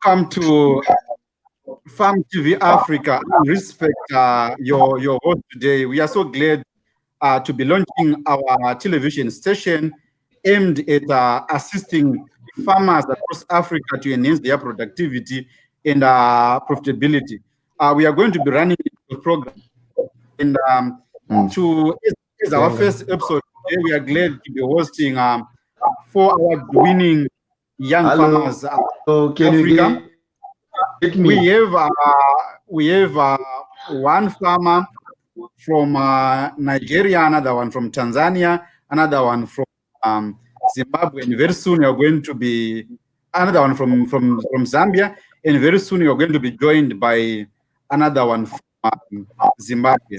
welcome to Farm TV Africa. I respect your host today. We are so glad to be launching our television station aimed at assisting farmers across Africa to enhance their productivity and profitability. We are going to be running a program, and to as our Okay. first episode today, we are glad to be hosting 4 award-winning young farmers Hello, can you Africa. get me? We have uh, we have one farmer from Nigeria, another one from Tanzania, another one from Zimbabwe, and very soon you're going to be another one from Zambia, and very soon you're going to be joined by another one from Zimbabwe.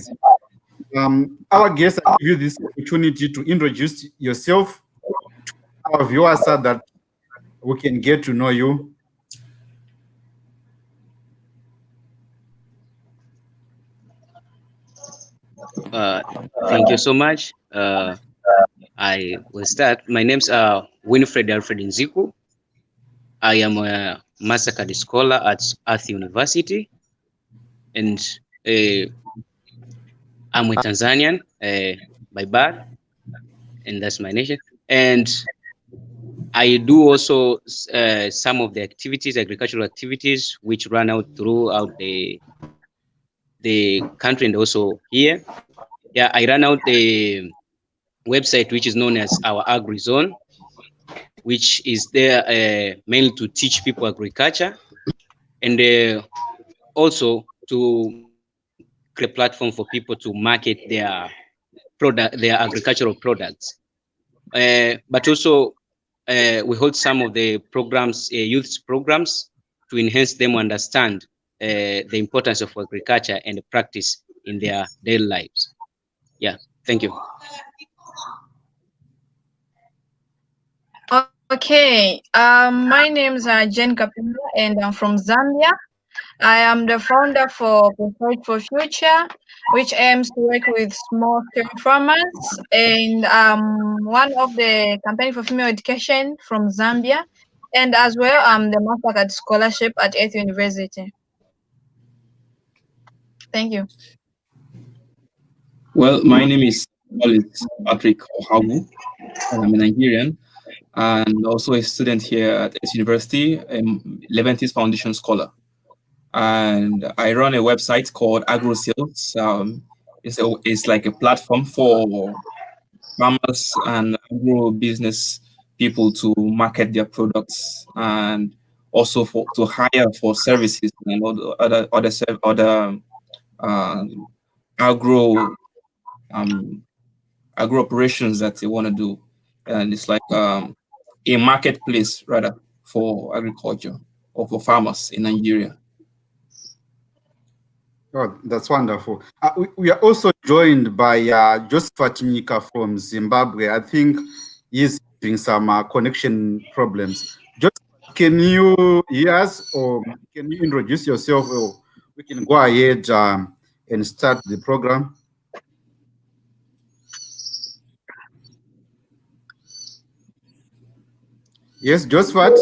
Our guests, I give you this opportunity to introduce yourself to our viewers so that we can get to know you. Uh, Thank you so much. I will start. My name's Winfred Alfred Nziku. I am a Mastercard scholar at Earth University, and I'm a Tanzanian by birth, and that's my nation. And I do also some of the activities, agricultural activities, which run out throughout the country and also here. Yeah, I run out the website which is known as our Agri Zone, which is there mainly to teach people agriculture and also to create a platform for people to market their agricultural products. But also we hold some of the programs, youth programs, to enhance them understand the importance of agriculture and the practice in their daily lives. Yeah, thank you. Okay, my name is Jen Kapenda and I'm from Zambia. I am the founder for Prepared for Future, which aims to work with small scale farmers, and one of the campaign for female education from Zambia, and as well I'm the Mastercard scholarship at Earth University. Thank you. Well, my name is Wallace Patrick Ohagu, and I'm a Nigerian and also a student here at S University, a Leventis Foundation scholar. And I run a website called AgroSales. It's like a platform for farmers and agro business people to market their products and also to hire for services and other um, agro um, agro operations that they want to do, and it's like a marketplace rather for agriculture or for farmers in Nigeria. Oh, that's wonderful. We are also joined by Josephat Nyika from Zimbabwe. I think he's having some connection problems. Just can you hear us, or can you introduce yourself, or we can go ahead and start the program? Yes, Josephat.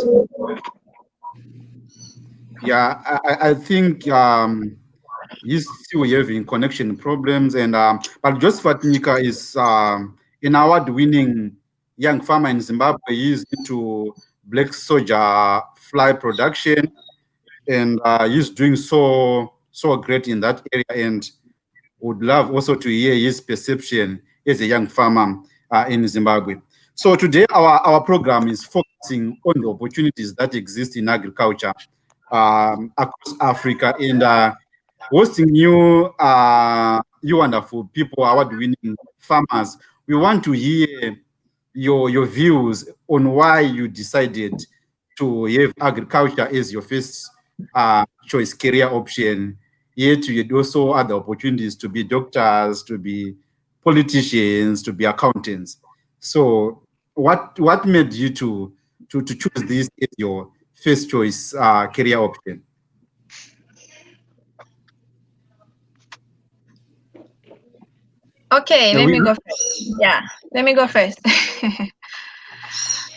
Yeah, I think he's still having connection problems, and but Josephat Nyika is an award-winning young farmer in Zimbabwe. He's into black soldier fly production, and he's doing so great in that area. And would love also to hear his perception as a young farmer in Zimbabwe. So today our program is focusing on the opportunities that exist in agriculture across Africa, and hosting you wonderful people, award-winning farmers. We want to hear your views on why you decided to have agriculture as your first choice career option. Yet you had also other opportunities to be doctors, to be politicians, to be accountants. So what made you to choose this as your first choice career option? Okay, Yeah, let we, me go first. Yeah, let me go first.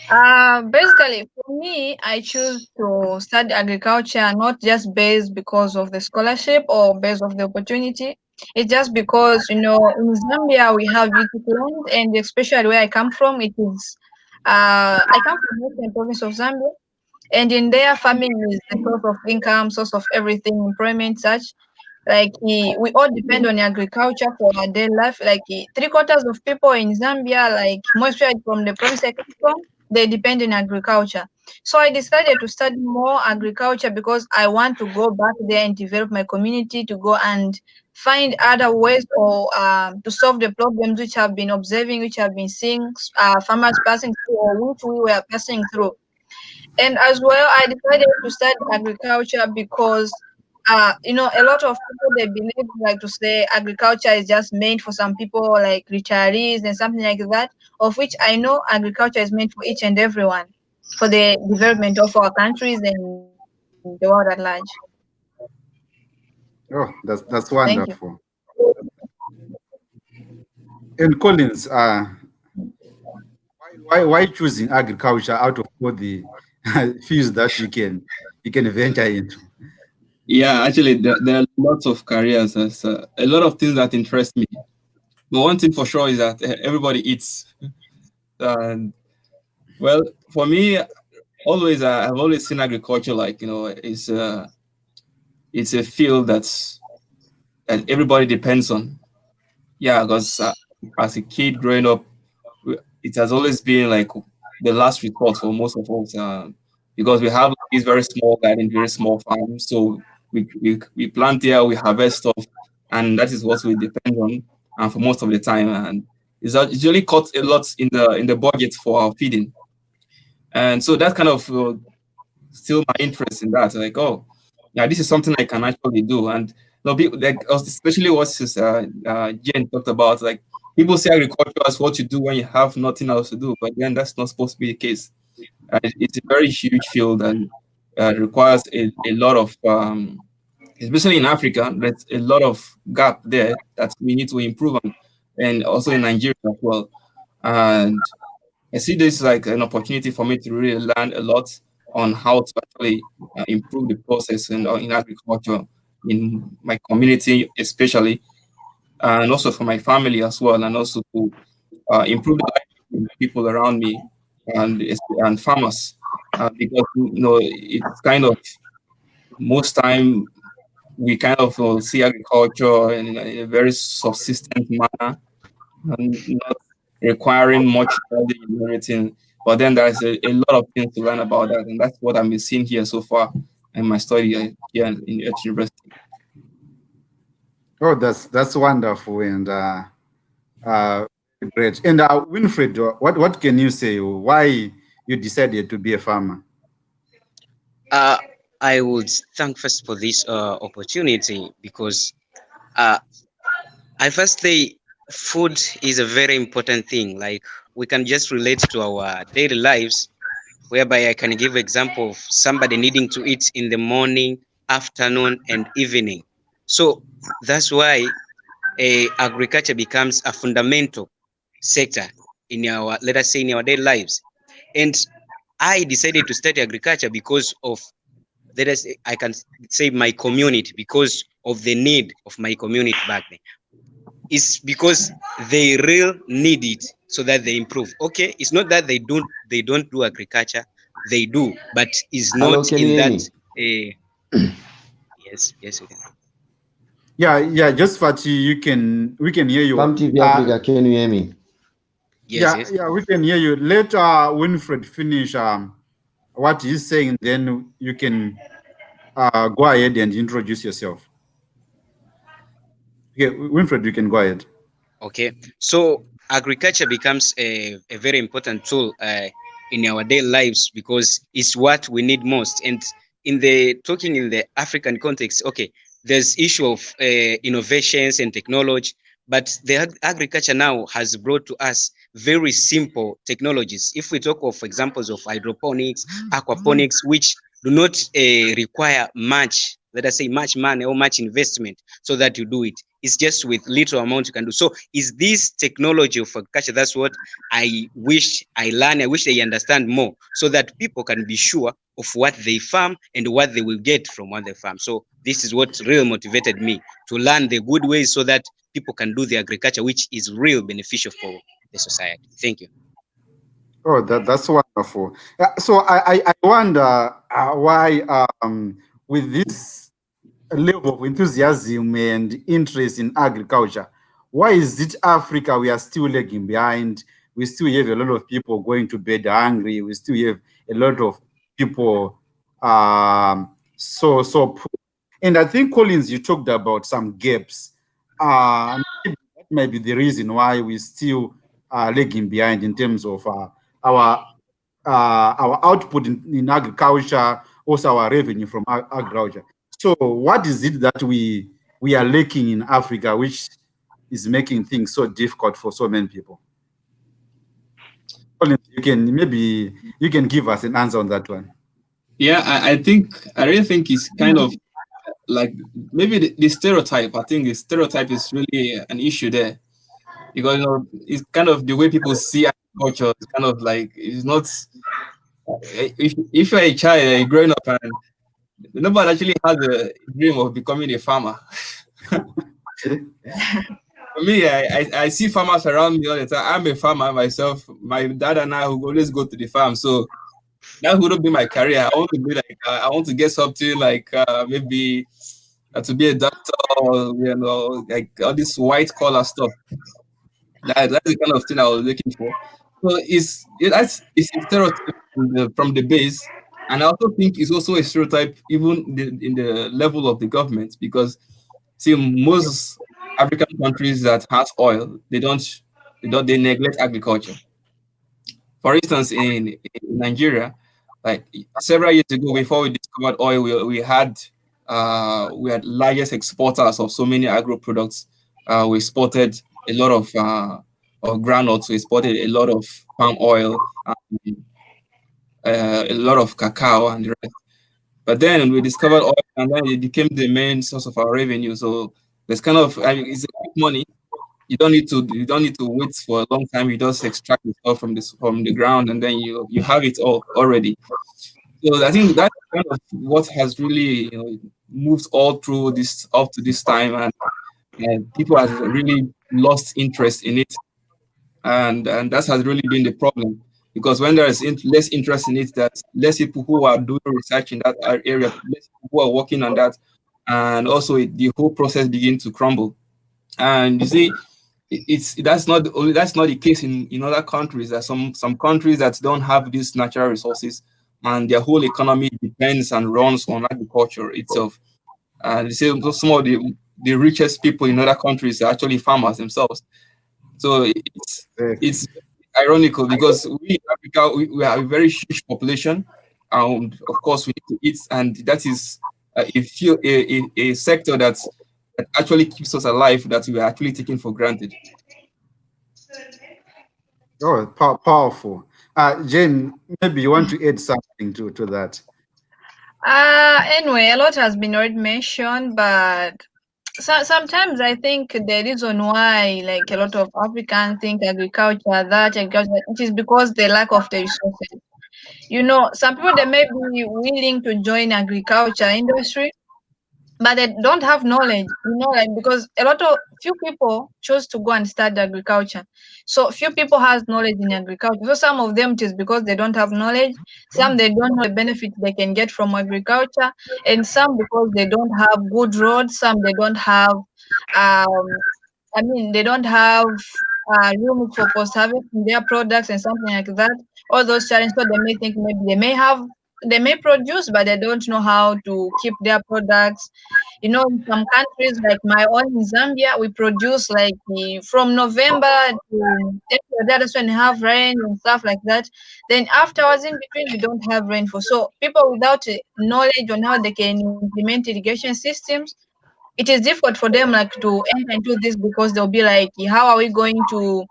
Basically, for me, I choose to study agriculture not just based because of the scholarship or based of the opportunity. It's just because, in Zambia we have beautiful land, and especially where I come from, I come from Western province of Zambia, and in there, farming is the source of income, source of everything, employment, such. Like we all depend on agriculture for our daily life. Like 3/4 of people in Zambia, like most from the province I come from, they depend on agriculture. So I decided to study more agriculture because I want to go back there and develop my community to go and find other ways or to solve the problems which have been observing, which have been seeing farmers passing through or which we were passing through. And as well, I decided to study agriculture because, a lot of people they believe like to say agriculture is just meant for some people like retirees and something like that. Of which I know agriculture is meant for each and everyone, for the development of our countries and the world at large. Oh, that's Thank you. wonderful. And Collins, why choosing agriculture out of all the fields that you can venture into? Yeah, actually, there are lots of careers. There's a lot of things that interest me. But one thing for sure is that everybody eats. And well, for me, I've always seen agriculture like it's a field that everybody depends on. Yeah, because as a kid growing up, it has always been like the last resort for most of us, because we have these very small garden, very small farms. So we plant there, we harvest stuff, and that is what we depend on, and for most of the time. And it usually cuts a lot in the budget for our feeding. And so that kind of still my interest in that. Like, oh, yeah, this is something I can actually do. And like, especially what Jen talked about, like people say agriculture is what you do when you have nothing else to do, but then that's not supposed to be the case. It's a very huge field and requires a lot of, especially in Africa, there's a lot of gap there that we need to improve on, and also in Nigeria as well. And I see this like an opportunity for me to really learn a lot on how to actually improve the process in agriculture in my community, especially, and also for my family as well, and also to improve the life of people around me and farmers, because it's kind of most time we kind of see agriculture in a very subsistent manner and not requiring much knowledge and everything. But then there's a lot of things to learn about that, and that's what I'm seeing here so far in my study here at university. Oh, that's wonderful and uh, great. And Winfred, what can you say? Why you decided to be a farmer? Uh, I would thank first for this opportunity because I first say food is a very important thing. Like we can just relate to our daily lives, whereby I can give example of somebody needing to eat in the morning, afternoon, and evening. So that's why agriculture becomes a fundamental sector in our, let us say, in our daily lives. And I decided to study agriculture because of, let us say, I can say my community, because of the need of my community back then. It's because they real need it so that they improve. Okay, it's not that they don't do agriculture, they do, but it's Hello, not can you in hear that. me? Yes, we can. Yeah. Just Fati, we can hear you. Farm TV Africa, can you hear me? Yes. Yeah, we can hear you. Let Winfred finish what he's saying, then you can go ahead and introduce yourself. Okay, Winfred, you can go ahead. Okay, so agriculture becomes a very important tool in our daily lives because it's what we need most. And in the African context, okay, there's issue of innovations and technology, but the agriculture now has brought to us very simple technologies. If we talk of examples of hydroponics, aquaponics, which do not require much let us say much money or much investment so that you do it. It's just with little amount you can do. So is this technology of agriculture? That's what I wish I learn. I wish I understand more so that people can be sure of what they farm and what they will get from what they farm. So this is what really motivated me to learn the good ways so that people can do the agriculture, which is real beneficial for the society. Thank you. Oh, that's wonderful. So I wonder why, with this level of enthusiasm and interest in agriculture, why is it Africa we are still lagging behind? We still have a lot of people going to bed hungry. We still have a lot of people so poor. And I think, Collins, you talked about some gaps. Maybe that might be the reason why we still are lagging behind in terms of our our output in agriculture, also our revenue from agriculture. So, what is it that we are lacking in Africa, which is making things so difficult for so many people? Collins, you can give us an answer on that one. Yeah, I really think it's kind of like maybe the stereotype. I think the stereotype is really an issue there because it's kind of the way people see agriculture. It's kind of like it's not. If you're a child, growing up, and nobody actually has a dream of becoming a farmer. For me, I see farmers around me all the time. I'm a farmer myself. My dad and I will always go to the farm. So that wouldn't be my career. I want to be like I want to get something like maybe to be a doctor or like all this white collar stuff. That's the kind of thing I was looking for. So it's a stereotype from the base, and I also think it's also a stereotype even in the level of the government because see most African countries that has oil they neglect agriculture. For instance, in Nigeria, like several years ago, before we discovered oil, we had largest exporters of so many agro products. We exported a lot of groundnuts. We exported a lot of palm oil, a lot of cacao, and the rest. But then we discovered oil, and then it became the main source of our revenue. So there's kind of it's a quick money. You don't need to wait for a long time. You just extract the stuff from the ground, and then you have it all already. So I think that's kind of what has really moved all through this up to this time, and people have really lost interest in it, and that has really been the problem because when there is less interest in it, that less people who are doing research in that area, less people who are working on that, and also the whole process begins to crumble. And you see, that's not the case in other countries. There are some countries that don't have these natural resources, and their whole economy depends and runs on agriculture itself. And some of the richest people in other countries are actually farmers themselves. So it's ironical because we in Africa we are a very huge population, and of course we need to eat, and that is a sector that actually keeps us alive that we are actually taking for granted. Oh, powerful. Jane, maybe you want to add something to that. Anyway, a lot has been already mentioned, but sometimes I think the reason why like a lot of Africans think agriculture, it is because the lack of the resources. Some people they may be willing to join agriculture industry, but they don't have knowledge, like because a lot of few people choose to go and study agriculture. So few people has knowledge in agriculture. So some of them it is because they don't have knowledge, some they don't know the benefits they can get from agriculture, and some because they don't have good roads, some they don't have um they don't have room for post harvesting their products and something like that. All those challenges, so they may think maybe they may produce, but they don't know how to keep their products. In some countries like my own in Zambia, we produce like from November to April. That's when we have rain and stuff like that. Then afterwards, in between, we don't have rainfall. So people without knowledge on how they can implement irrigation systems, it is difficult for them like to enter into this because they'll be like, how are we going to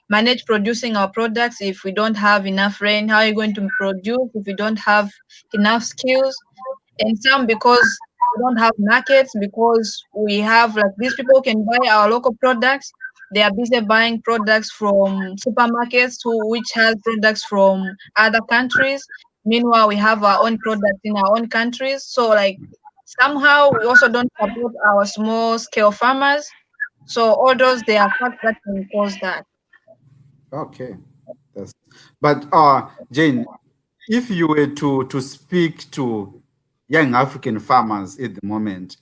manage producing our products if we don't have enough rain? How are you going to produce if we don't have enough skills? And some because we don't have markets because we have like these people can buy our local products. They are busy buying products from supermarkets which has products from other countries. Meanwhile, we have our own products in our own countries. So like somehow we also don't support our small scale farmers. So all those they are factors that can cause that. Okay. That's, but Jane, if you were to speak to young African farmers at the moment,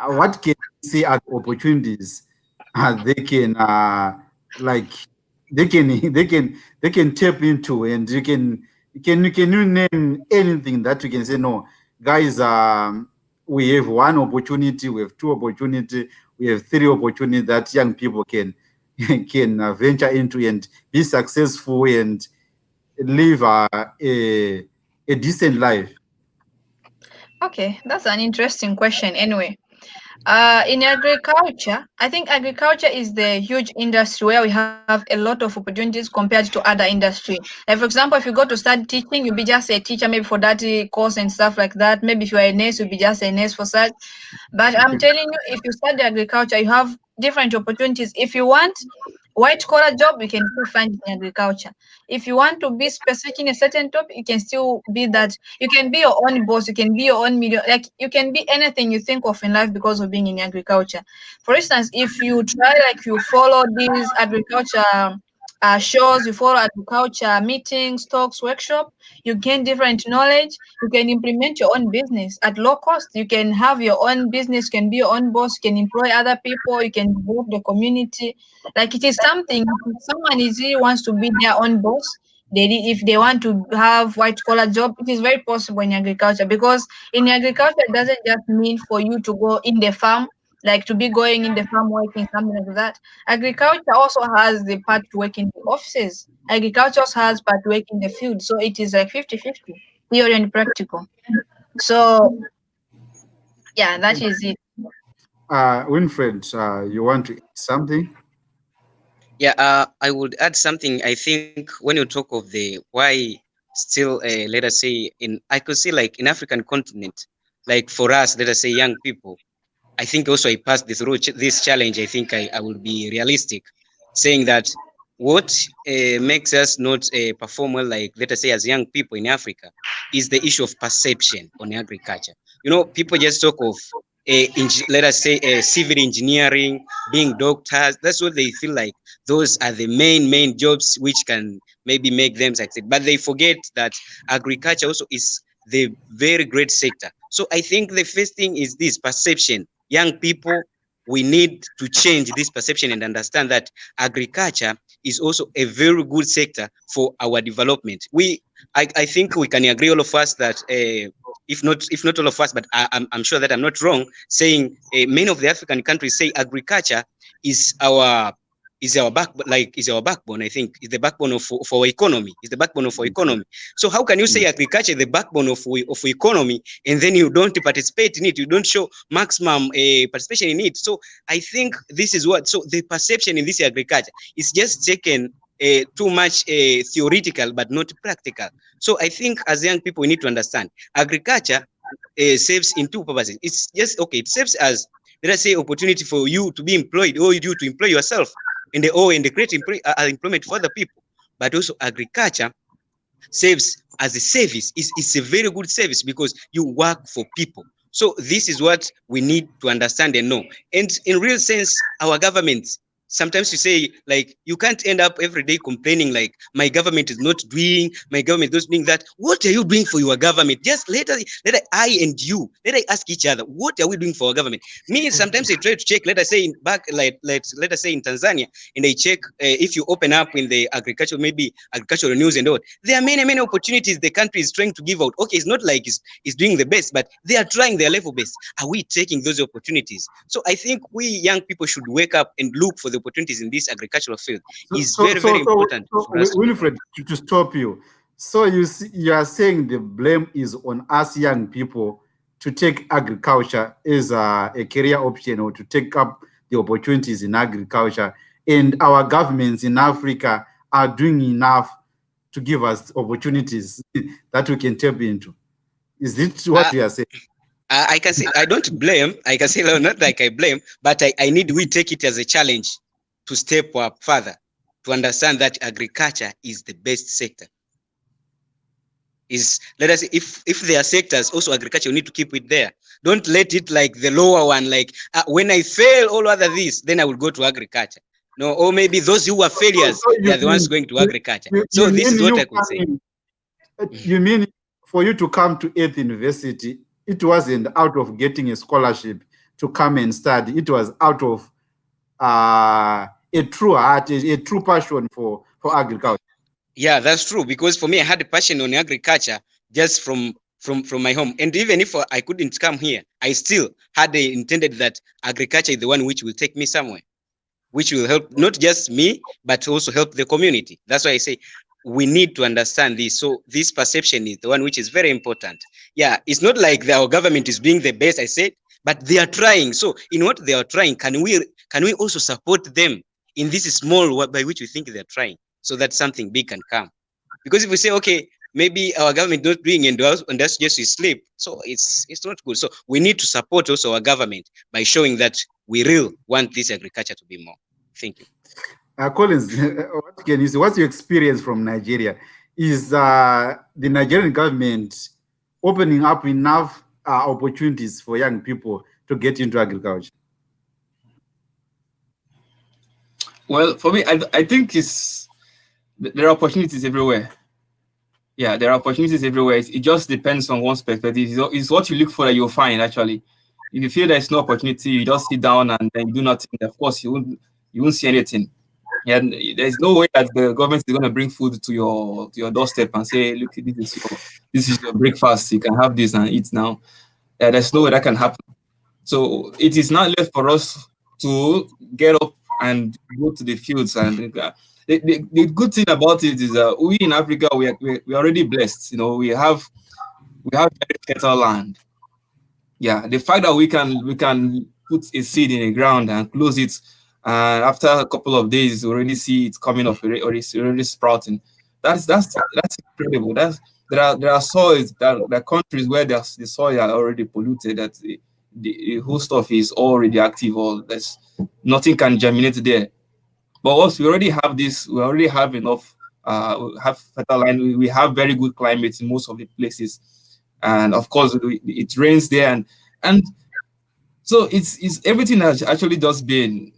what can you see as opportunities they can like they can tap into, and can you name anything that you can say no, guys? We have one opportunity, we have two opportunity, we have three opportunity that young people can can venture into and be successful and live a decent life. Okay, that's an interesting question. Anyway, in agriculture, I think agriculture is the huge industry where we have a lot of opportunities compared to other industry. Like for example, if you go to study teaching, you'll be just a teacher maybe for that course and stuff like that. Maybe if you are a nurse, you'll be just a nurse for such. But I'm telling you, if you study agriculture, you have different opportunities. If you want white collar job, you can still find it in agriculture. If you want to be specific in a certain topic, you can still be that. You can be your own boss. You can be your own media. Like you can be anything you think of in life because of being in agriculture. For instance, if you try like you follow these agriculture shows, you follow agriculture meetings, talks, workshop, you gain different knowledge. You can implement your own business at low cost. You can have your own business, you can be your own boss, you can employ other people, you can develop the community. Like it is something, if someone is really wants to be their own boss, if they want to have white collar job, it is very possible in agriculture because in agriculture it doesn't just mean for you to go in the farm, like to be going in the farm working, something like that. Agriculture also has the part to work in the offices. Agriculture also has part to work in the field. So it is like 50-50, theory and practical. So yeah, that is it. Winfred, you want to add something? Yeah, I would add something. I think when you talk of the why still, let us say I could say like in African continent, like for us, let us say young people, I think also I passed this challenge. I think I will be realistic, saying that what makes us not perform well, like let us say as young people in Africa, is the issue of perception on agriculture. You know, people just talk of let us say civil engineering, being doctors. That's what they feel like. Those are the main jobs which can maybe make them succeed. But they forget that agriculture also is the very great sector. So I think the first thing is this perception. Young people, we need to change this perception and understand that agriculture is also a very good sector for our development. I think we can agree all of us that if not all of us, but I'm sure that I'm not wrong saying many of the African countries say agriculture is our backbone. I think is the backbone of our economy. Is the backbone of our economy. So how can you say agriculture is the backbone of economy and then you don't participate in it? You don't show maximum participation in it. So I think this is what. So the perception in this agriculture is just taken too much theoretical but not practical. So I think as young people we need to understand agriculture serves in two purposes. It's just okay. It serves as, let us say, opportunity for you to be employed or you to employ yourself and the create employment for other people. But also agriculture serves as a service. It's a very good service because you work for people. So this is what we need to understand and know. And in real sense, our government, sometimes you say like you can't end up every day complaining like my government is not doing that. What are you doing for your government? Just let I and you let us ask each other, what are we doing for our government? Me, sometimes I try to check, let us say let us say in Tanzania, and I check if you open up in the agricultural, maybe agricultural news and all, there are many opportunities the country is trying to give out. Okay, it's not like it's doing the best, but they are trying their level best. Are we taking those opportunities? So I think we young people should wake up and look for the opportunities in this agricultural field. Is very important for us. Wilfred, to stop you. So you are saying the blame is on us young people to take agriculture as a career option or to take up the opportunities in agriculture, and our governments in Africa are doing enough to give us opportunities that we can tap into. Is it what you are saying? I can say I don't blame. I can say no, not like I blame, but we take it as a challenge to step up further, to understand that agriculture is the best sector. Let us say, if there are sectors, also agriculture, you need to keep it there. Don't let it like the lower one, like when I fail all other this, then I will go to agriculture. No, or maybe those who are failures, they are the ones going to agriculture. So this is what I could say. You mean for you to come to Earth University, it wasn't out of getting a scholarship to come and study. It was out of a true heart, a true passion for agriculture. Yeah, that's true. Because for me, I had a passion on agriculture just from my home. And even if I couldn't come here, I still had intended that agriculture is the one which will take me somewhere, which will help not just me, but also help the community. That's why I say we need to understand this. So this perception is the one which is very important. Yeah, it's not like our government is being the best, I said, but they are trying. So in what they are trying, can we also support them in this small by which we think they're trying, so that something big can come? Because if we say, okay, maybe our government not doing and that's just we sleep, so it's not good. So we need to support also our government by showing that we really want this agriculture to be more. Thank you. Collins, what can you say? What's your experience from Nigeria? Is the Nigerian government opening up enough opportunities for young people to get into agriculture? Well, for me, I think there are opportunities everywhere. Yeah, there are opportunities everywhere. It just depends on one's perspective. It's what you look for that you'll find, actually. If you feel there's no opportunity, you just sit down and then you do nothing. Of course, you won't see anything. Yeah, there's no way that the government is going to bring food to your doorstep and say, look, this is your breakfast. You can have this and eat now. There's no way that can happen. So it is not left for us to get up and go to the fields. And the good thing about it is that we in Africa, we're already blessed. You know, we have very fertile land. Yeah, the fact that we can put a seed in the ground and close it, after a couple of days, you already see it coming up, or it's already sprouting. That's incredible. There are soils, there are countries where the soil are already polluted, that the whole stuff is all radioactive, or there's nothing can germinate there. But once we already have this, we already have enough. We have fertile land. We have very good climates in most of the places, and of course it rains there, and so it's everything has actually just been.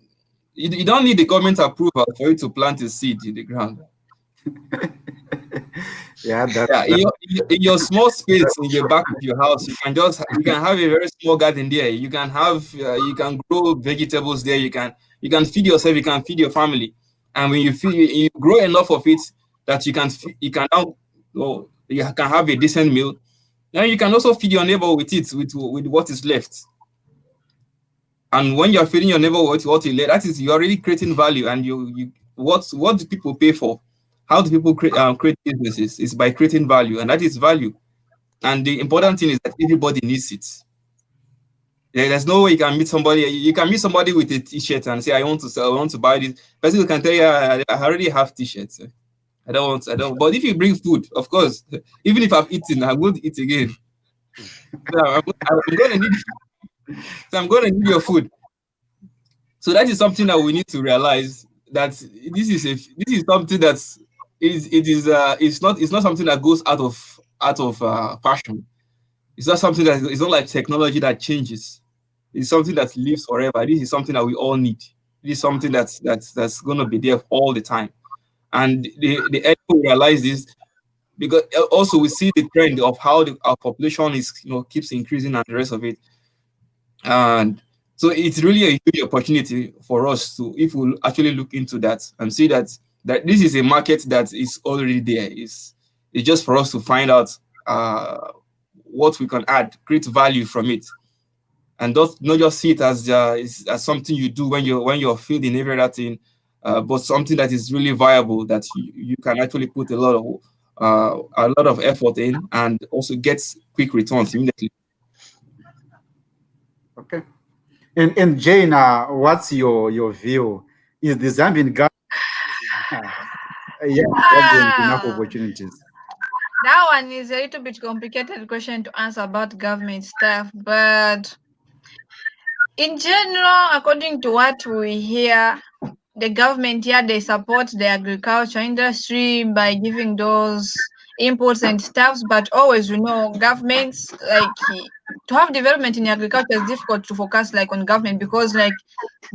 You don't need the government approval for you to plant a seed in the ground. In your small space in your back of your house, you can have a very small garden there. You can have you can grow vegetables there. You can feed yourself. You can feed your family. And when you grow enough of it that you can have a decent meal. Now you can also feed your neighbor with it, with what is left. And when you're feeding your neighbor with what you left, that is, you're already creating value. And what do people pay for? How do people create businesses? It's by creating value, and that is value. And the important thing is that everybody needs it. There's no way you can meet somebody. You can meet somebody with a T-shirt and say, "I want to buy this." Person can tell you, "I already have T-shirts. I don't." But if you bring food, of course, even if I've eaten, I'm going to eat again. So I'm going to need your food. So that is something that we need to realize, that this is something that's it's not something that goes out of fashion. It's not something it's not like technology that changes. It's something that lives forever. This is something that we all need. This is something that's going to be there all the time. And the earlier we realize this, because also we see the trend of how our population is keeps increasing and the rest of it. And so it's really a huge opportunity for us to, if we actually look into that and see that this is a market that is already there. It's just for us to find out what we can add, create value from it, and not just see it as something you do when you're feeding every other thing, but something that is really viable, that you can actually put a lot of effort in and also get quick returns immediately. Okay. And Jane, what's your view? Is the Zambian government enough opportunities? That one is a little bit complicated question to answer about government stuff, but in general, according to what we hear, the government here they support the agriculture industry by giving those inputs and stuffs, but always governments like to have development in agriculture is difficult to focus like on government because like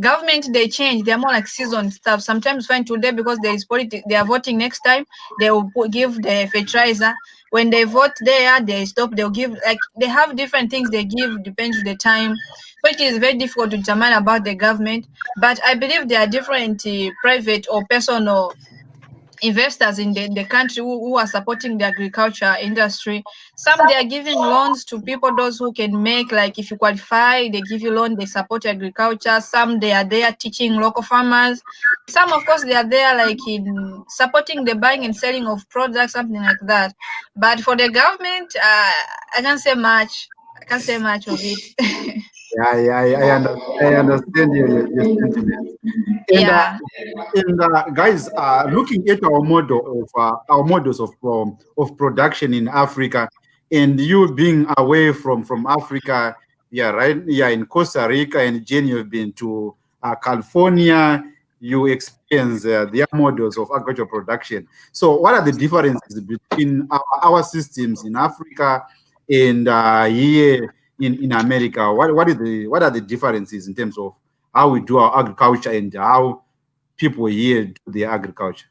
government they change, they're more like season stuff. Sometimes fine today because there is politics, they are voting next time, they will give the fertilizer. When they vote there, they stop, they'll give like they have different things they give depends on the time. So it is very difficult to determine about the government. But I believe there are different private or personal investors in the country who are supporting the agriculture industry. Some they are giving loans to people, those who can make like if you qualify, they give you loan, they support agriculture. Some they are there teaching local farmers. Some of course they are there like in supporting the buying and selling of products, something like that. But for the government, I can't say much. I can't say much of it. I understand your sentiments. And Yeah. guys, looking at our model of our models of production in Africa, and you being away from Africa, yeah, right, yeah, in Costa Rica, and Jane, you've been to California. You experience their models of agricultural production. So, what are the differences between our systems in Africa and here in America? What are the differences in terms of how we do our agriculture and how people here do their agriculture?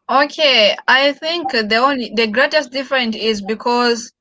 Okay, I think the greatest difference is because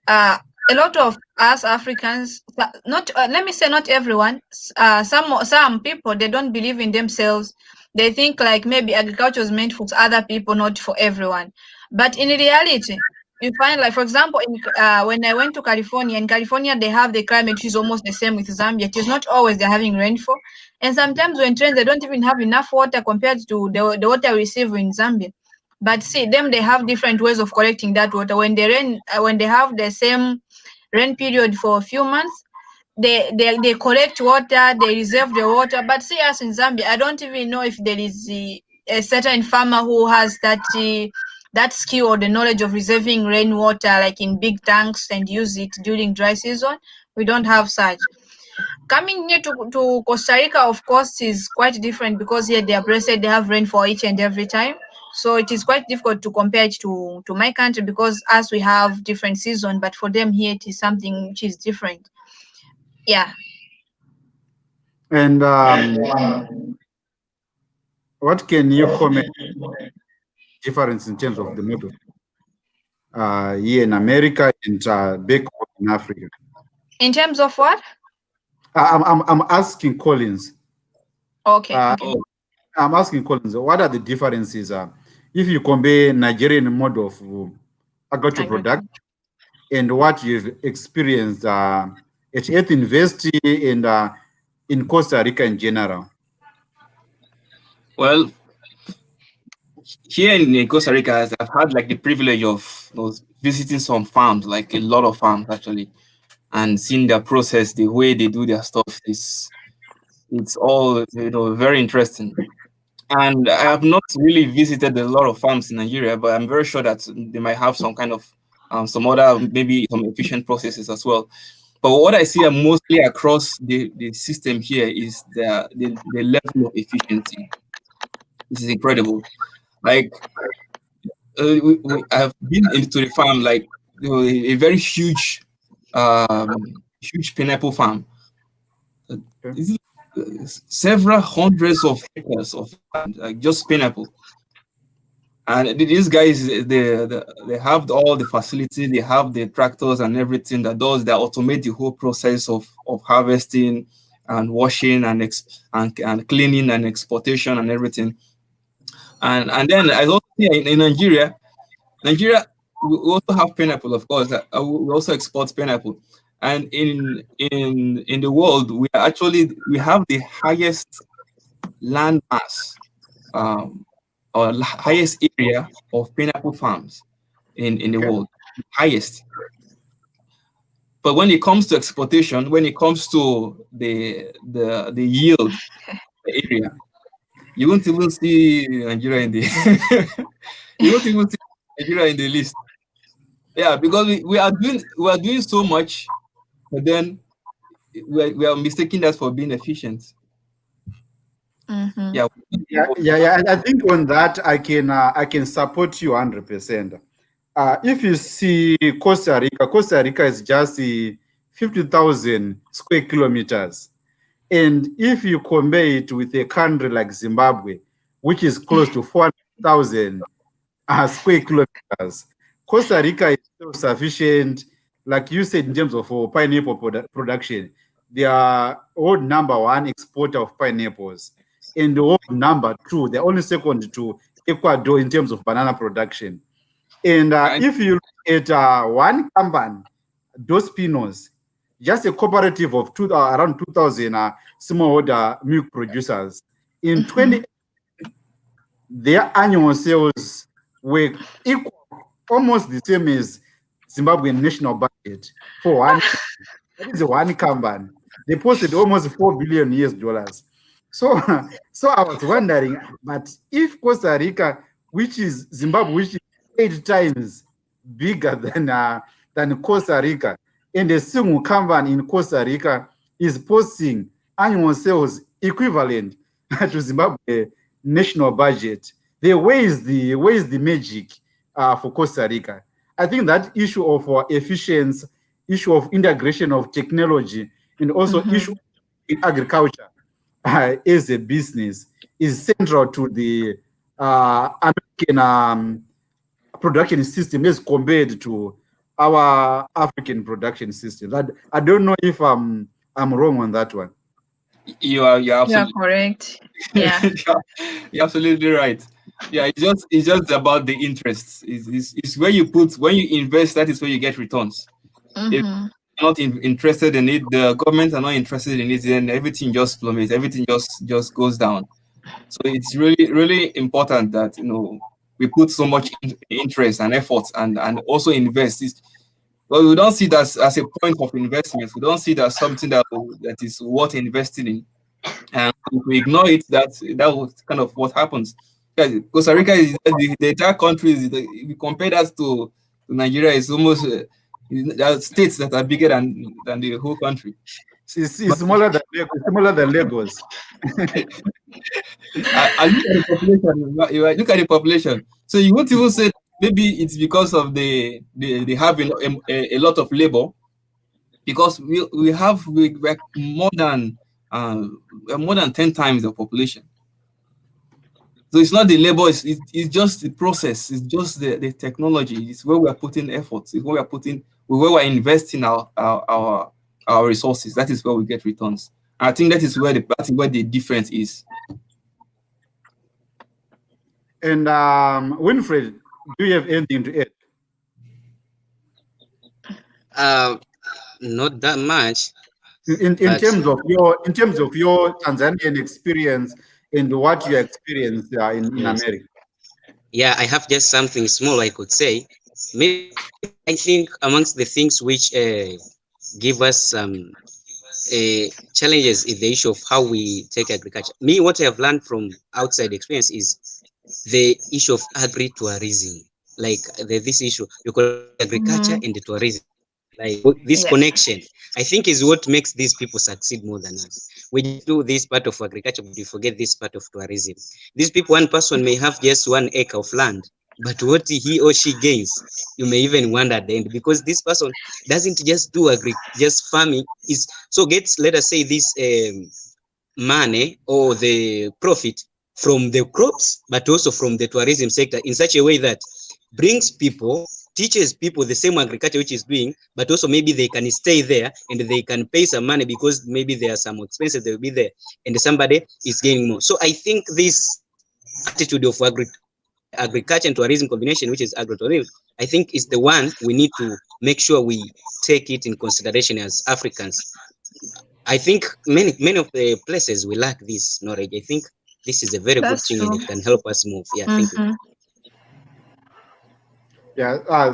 uh, a lot of us Africans, not let me say not everyone, some people they don't believe in themselves. They think like maybe agriculture is meant for other people, not for everyone. But in reality, you find like for example, when I went to California, in California they have the climate which is almost the same with Zambia. It is not always they're having rainfall, and sometimes when trains they don't even have enough water compared to the water we receive in Zambia. But see, them they have different ways of collecting that water. When they rain, when they have the same rain period for a few months, they collect water, they reserve the water. But see us in Zambia, I don't even know if there is a certain farmer who has that skill or the knowledge of reserving rainwater like in big tanks and use it during dry season. We don't have such. Coming here to Costa Rica, of course, is quite different because here they are blessed, they have rain for each and every time. So it is quite difficult to compare it to my country because as we have different season, but for them here it is something which is different. Yeah. And what can you comment difference in terms of the model here in America and back home in Africa? In terms of what? I'm asking Collins. Okay, Uh, okay. I'm asking Collins, what are the differences if you compare Nigerian model of agricultural production and what you've experienced at Earth University and in Costa Rica in general? Well, here in Costa Rica, I've had like the privilege of visiting some farms, like a lot of farms actually, and seeing their process, the way they do their stuff is it's all very interesting. And I have not really visited a lot of farms in Nigeria, but I'm very sure that they might have some kind of some other maybe some efficient processes as well. But what I see mostly across the system here is the level of efficiency. This is incredible. Like I've been into the farm, like a very huge pineapple farm. This is, several hundreds of acres of land, like just pineapple. And these guys, they have all the facilities, they have the tractors and everything that automate the whole process of harvesting and washing and cleaning and exportation and everything. And then I also see in Nigeria, we also have pineapple, of course. We also export pineapple. And in the world, we have the highest land mass, or highest area of pineapple farms in the world, highest. But when it comes to exportation, when it comes to the yield area, you won't even see Nigeria in the you won't even see Nigeria in the list. Yeah, because we are doing so much, but then we are mistaking that for being efficient. Mhm. Yeah. Yeah. I think on that I can support you 100%. If you see Costa Rica is just 50,000 square kilometers. And if you compare it with a country like Zimbabwe, which is close to 400,000 square kilometers, Costa Rica is self-sufficient, like you said, in terms of pineapple production. They are world number one exporter of pineapples, and the world number two, they're only second to Ecuador in terms of banana production. And if you look at one company, Dos Pinos, just a cooperative of around 2,000 smallholder milk producers, in 20, their annual sales were equal, almost the same as Zimbabwean national budget for one. That is one company. They posted almost 4 billion US dollars. So, so I was wondering, but if Costa Rica, which is Zimbabwe, which is 8 times bigger than Costa Rica, and a single company in Costa Rica is posting annual sales equivalent to Zimbabwe national budget, then where is the magic for Costa Rica? I think that issue of efficiency, issue of integration of technology, and also issue in agriculture as a business is central to the American production system as compared to our African production system. I don't know if I'm wrong on that one. You're You are absolutely correct. Yeah. you're absolutely right. Yeah, it's just about the interests. It's where you when you invest, that is where you get returns. If Mm-hmm. you're not interested in it, the government are not interested in it, then everything just plummets, everything just goes down. So it's really important that we put so much interest and effort and also invest. Well, we don't see that as a point of investment. We don't see that as something that is worth investing in. And if we ignore it, that was kind of what happens. Because Costa Rica is the entire country. If you compare that to Nigeria, it's almost there are states that are bigger than the whole country. It's smaller than Lagos. I look at the population. Look at the population. So you won't even say maybe it's because of they have a lot of labor, because we're more than 10 times the population. So it's not the labor, it's just the process, it's just the technology. It's where we are putting efforts, it's where we're investing our resources. That is where we get returns. And I think that is where the difference is. And Winfred, do you have anything to add? Not that much. In terms of your Tanzanian experience and what you experienced in Yes. America. Yeah, I have just something small I could say. Maybe I think amongst the things which give us some challenges is the issue of how we take agriculture. Me, what I have learned from outside experience is the issue of agri-tourism. Like this issue, you call agriculture and the tourism. Like this connection, I think, is what makes these people succeed more than us. We do this part of agriculture, but we forget this part of tourism. These people, one person may have just 1 acre of land, but what he or she gains, you may even wonder at the end, because this person doesn't just do just farming. Is so gets, let us say, this money or the profit from the crops, but also from the tourism sector in such a way that brings people, teaches people the same agriculture which is doing, but also maybe they can stay there and they can pay some money because maybe there are some expenses they will be there and somebody is gaining more. So I think this attitude of agriculture and tourism combination, which is agritourism, I think is the one we need to make sure we take it in consideration as Africans. I think many of the places we lack this knowledge. I think this is a very good thing and it can help us move. Yeah, thank you. Yeah.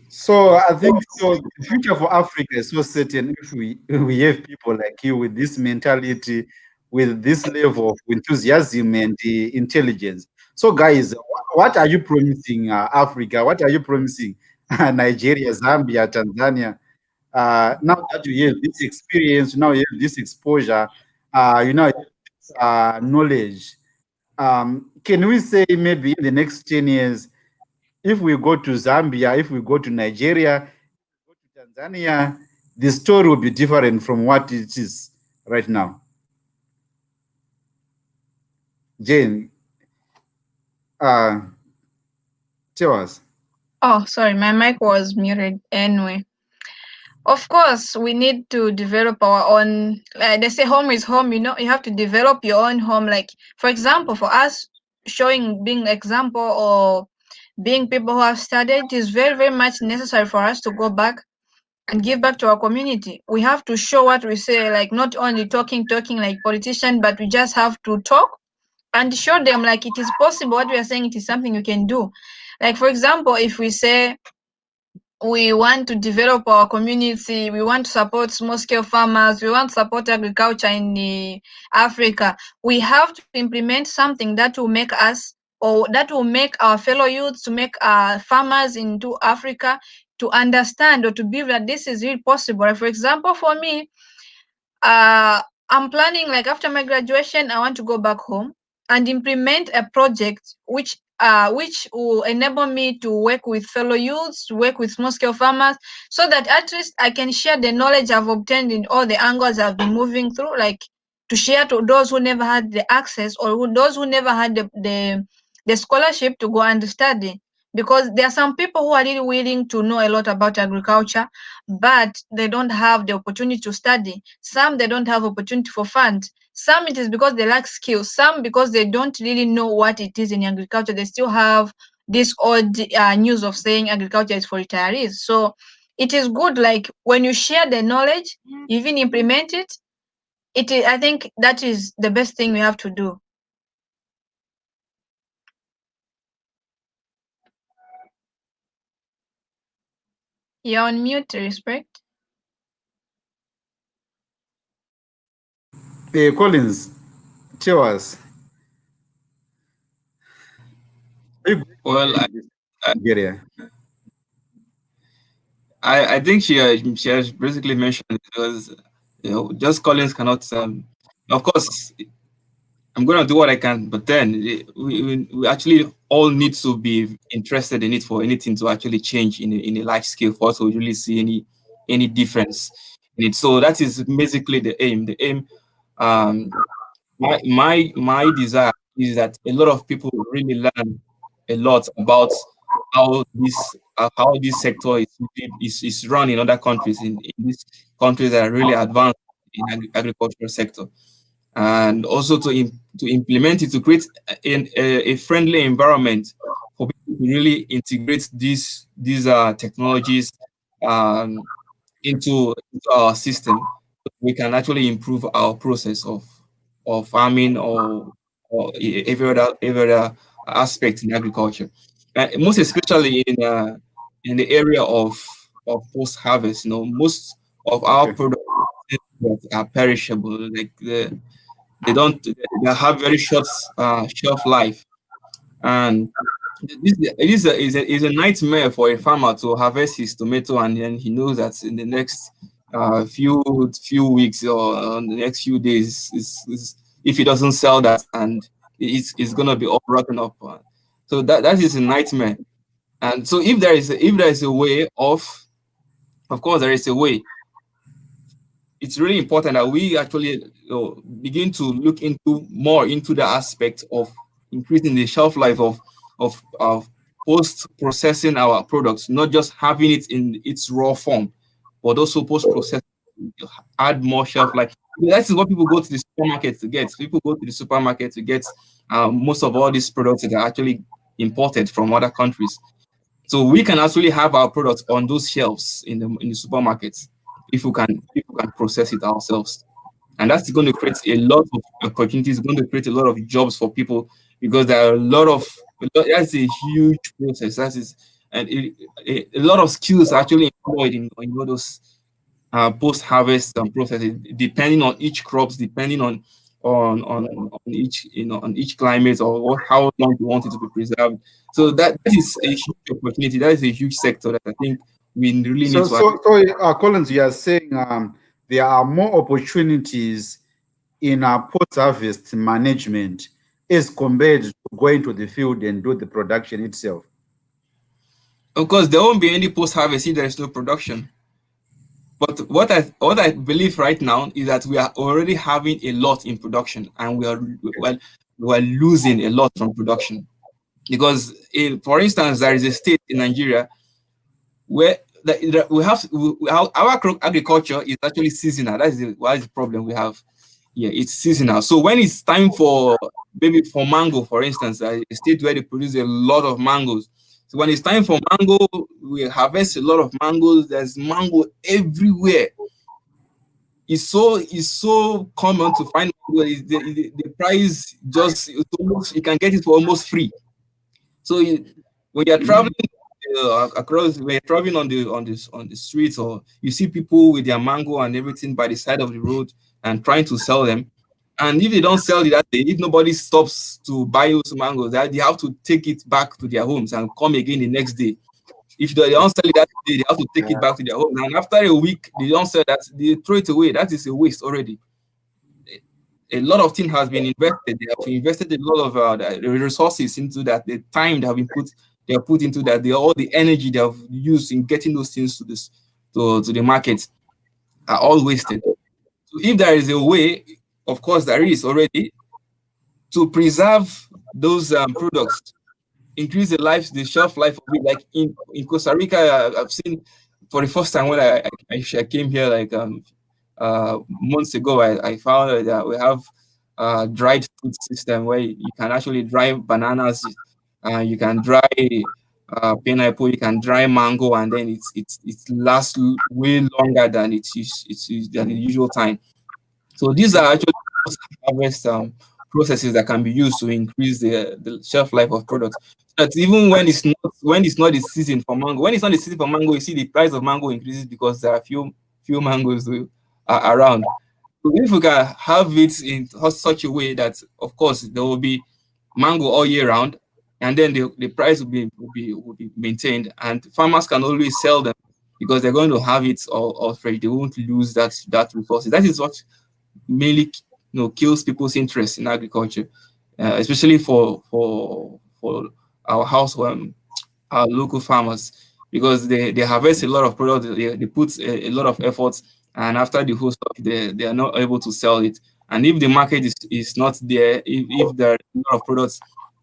So I think the future for Africa is so certain if we have people like you with this mentality, with this level of enthusiasm and intelligence. So guys, what are you promising Africa? What are you promising Nigeria, Zambia, Tanzania? Now that you have this experience, now you have this exposure, knowledge. Can we say maybe in the next 10 years, if we go to Zambia, if we go to Nigeria, go to Tanzania, the story will be different from what it is right now? Jane, tell us. Oh, sorry, my mic was muted. Anyway, of course, we need to develop our own. They say home is home. You have to develop your own home. Like, for example, for us, being example or being people who have studied, it is very, very much necessary for us to go back and give back to our community. We have to show what we say, like not only talking like politicians, but we just have to talk and show them like it is possible. What we are saying, it is something you can do. Like, for example, if we say we want to develop our community, we want to support small-scale farmers, we want to support agriculture in Africa, we have to implement something that will make us, or that will make our fellow youths, to make farmers into Africa to understand or to believe that this is really possible. Like, for example, for me, I'm planning, like, after my graduation, I want to go back home and implement a project which will enable me to work with fellow youths, to work with small-scale farmers, so that at least I can share the knowledge I've obtained in all the angles I've been moving through, like to share to those who never had the access, or those who never had the scholarship to go and study. Because there are some people who are really willing to know a lot about agriculture, but they don't have the opportunity to study. Some, they don't have opportunity for funds. Some, it is because they lack skills. Some, because they don't really know what it is in agriculture. They still have this old news of saying agriculture is for retirees. So it is good, like, when you share the knowledge, even implement it. I think that is the best thing we have to do. You're on mute, Respect. Collins, tell us. Well, Nigeria. I think she has basically mentioned it because just Collins cannot. Of course, I'm going to do what I can, but then we actually all need to be interested in it for anything to actually change in a life scale for us to really see any difference in it. So that is basically the aim. The aim, my desire is that a lot of people really learn a lot about how this sector is run in other countries, in these countries that are really advanced in agricultural sector, and also to implement it, to create a friendly environment for people to really integrate these technologies into our system. We can actually improve our process of farming or every other aspect in agriculture, most especially in the area of post harvest. Most of our products are perishable. Like they have very short shelf life, and is a nightmare for a farmer to harvest his tomato, and then he knows that in the next few weeks or the next few days, if he doesn't sell that, and it's gonna be all rotten up. So that is a nightmare. And so if there is a way of course there is a way. It's really important that we actually begin to look more into the aspect of increasing the shelf life of post-processing our products, not just having it in its raw form, but also post-processing, add more shelf life. That is what people go to the supermarket to get. People go to the supermarket to get most of all these products that are actually imported from other countries. So we can actually have our products on those shelves in the supermarkets if we can process it ourselves. And that's going to create a lot of opportunities, going to create a lot of jobs for people, because there are that's a huge process. That is, and a lot of skills are actually employed in all those post-harvest processes, depending on each crops, depending on on each on each climate, or how long you want it to be preserved. So that is a huge opportunity. That is a huge sector that I think we really need to. Collins, you are saying there are more opportunities in post-harvest management as compared to going to the field and do the production itself. Of course, there won't be any post-harvest if there is no production. But what I believe right now is that we are already having a lot in production, and we are losing a lot from production. Because, for instance, there is a state in Nigeria where our agriculture is actually seasonal. That is the problem we have. Yeah, it's seasonal. So when it's time for mango, for instance, a state where they produce a lot of mangoes. So when it's time for mango, we harvest a lot of mangoes. There's mango everywhere. It's so common to find mango. The price you can get it for almost free. So when you're traveling when you're traveling on the streets, or you see people with their mango and everything by the side of the road and trying to sell them, and if they don't sell it that day, if nobody stops to buy those mangoes, they have to take it back to their homes and come again the next day. If they don't sell it that day, they have to take it back to their homes, and after a week they don't sell that, they throw it away. That is a waste already. A lot of things has been invested. They have invested a lot of resources into that. The time they have put into that. All the energy they have used in getting those things to the market are all wasted. So if there is a way, of course there is already, to preserve those products, increase the shelf life of it. Like in Costa Rica, I've seen for the first time when I came here, like months ago, I found that we have a dried fruit system where you can actually dry bananas, you can dry pineapple, you can dry mango, and then it lasts way longer than than the usual time. So these are actually harvest processes that can be used to increase the shelf life of products. That even when it's not the season for mango, you see the price of mango increases because there are few mangoes around. So if we can have it in such a way that, of course, there will be mango all year round, and then the price will be maintained, and farmers can always sell them because they're going to have it all fresh. They won't lose that resources. That is what mainly kills people's interest in agriculture, especially for our our local farmers, because they harvest a lot of products. They put a lot of efforts, and after the whole stuff, they are not able to sell it. And if the market is not there, if there are a lot of products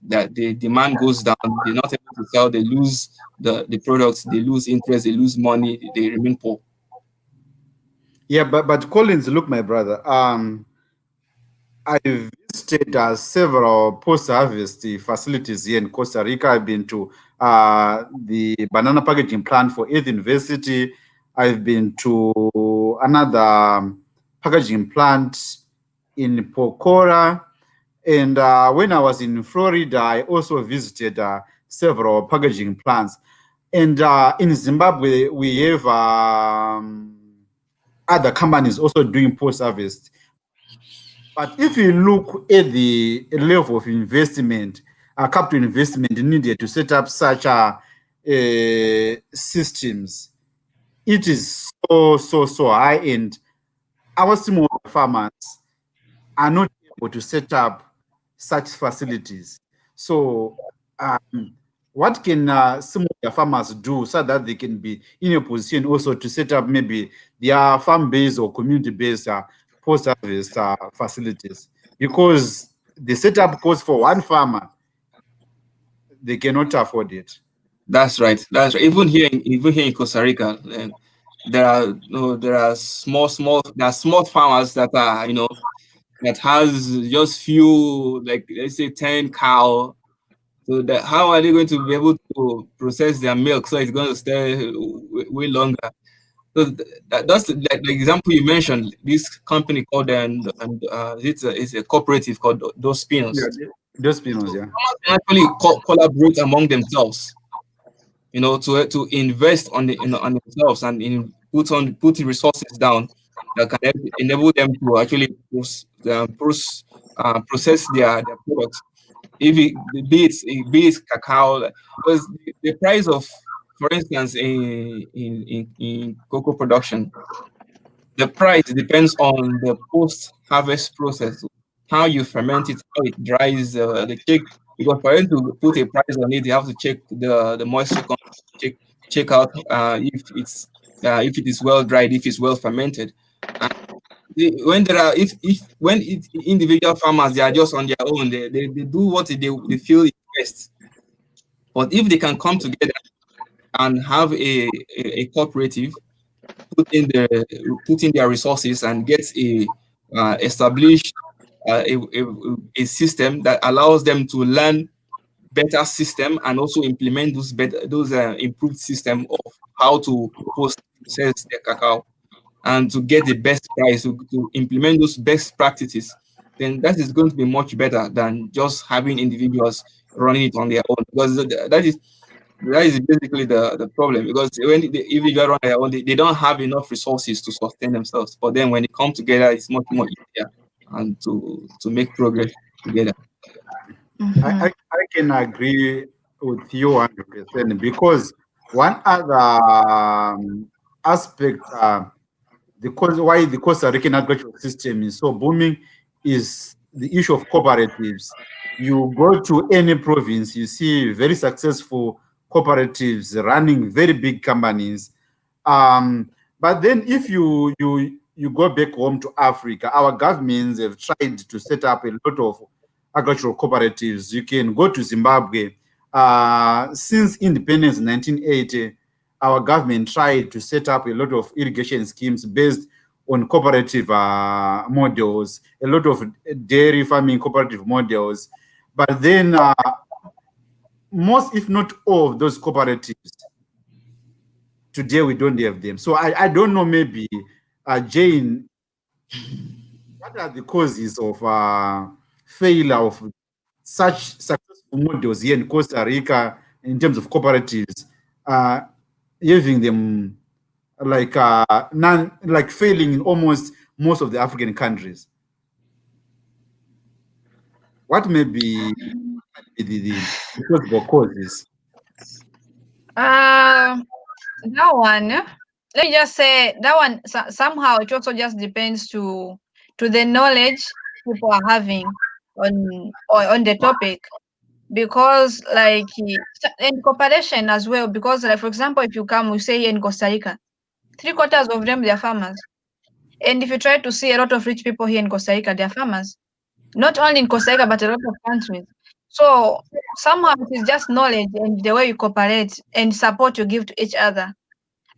that the demand goes down, they're not able to sell, they lose the products, they lose interest, they lose money, they remain poor. Yeah, but Collins, look, my brother, I visited several post-harvest facilities here in Costa Rica. I've been to the banana packaging plant for Earth University. I've been to another packaging plant in Pocora. And when I was in Florida, I also visited several packaging plants. And in Zimbabwe, we have other companies also doing post-harvest. But if you look at the level of investment, capital investment needed to set up such systems, it is so high, and our small farmers are not able to set up such facilities. So what can small farmers do so that they can be in a position also to set up maybe their farm-based or community-based post-harvest facilities? Because the setup cost for one farmer, they cannot afford it. That's right. Even here in Costa Rica, there are small farmers that are that has just few, like let's say 10 cow. So how are they going to be able to process their milk so it's going to stay way longer? So that's like the example you mentioned. This company called it's a cooperative called Dos Pinos. Yeah, Dos Pinos, yeah. Actually collaborate among themselves, to invest on themselves and put resources down that can enable them to actually process their products. If it be it cacao, because the price of, for instance, in cocoa production, the price depends on the post-harvest process, how you ferment it, how it dries, the check. Because for you to put a price on it, you have to check the moisture content, check out if it is well dried, if it's well fermented. And when there are individual farmers, they are just on their own, they do what they feel is best. But if they can come together and have a cooperative, put in their resources and get established a system that allows them to learn better system and also implement those improved system of how to process their cacao and to get the best price, to implement those best practices, then that is going to be much better than just having individuals running it on their own, because that is basically the problem. Because when the individual run their own, they don't have enough resources to sustain themselves. But then when they come together, it's much more easier and to make progress together. I can agree with you 100% because one other aspect, why the Costa Rican agricultural system is so booming is the issue of cooperatives. You go to any province, you see very successful cooperatives running very big companies. But then if you go back home to Africa, our governments have tried to set up a lot of agricultural cooperatives. You can go to Zimbabwe. Since independence in 1980, our government tried to set up a lot of irrigation schemes based on cooperative models, a lot of dairy farming cooperative models. But then most, if not all, of those cooperatives, today we don't have them. So I don't know, maybe, Jane, what are the causes of failure of such successful models here in Costa Rica in terms of cooperatives, having them like failing in almost most of the African countries? What may be the possible causes? That one, let me just say that one somehow it also just depends to the knowledge people are having on the topic, because like in cooperation as well, because like for example, if you come, we say here in Costa Rica, 3/4 of them they are farmers, and if you try to see a lot of rich people here in Costa Rica, they are farmers, not only in Costa Rica but a lot of countries. So somehow it is just knowledge and the way you cooperate and support you give to each other.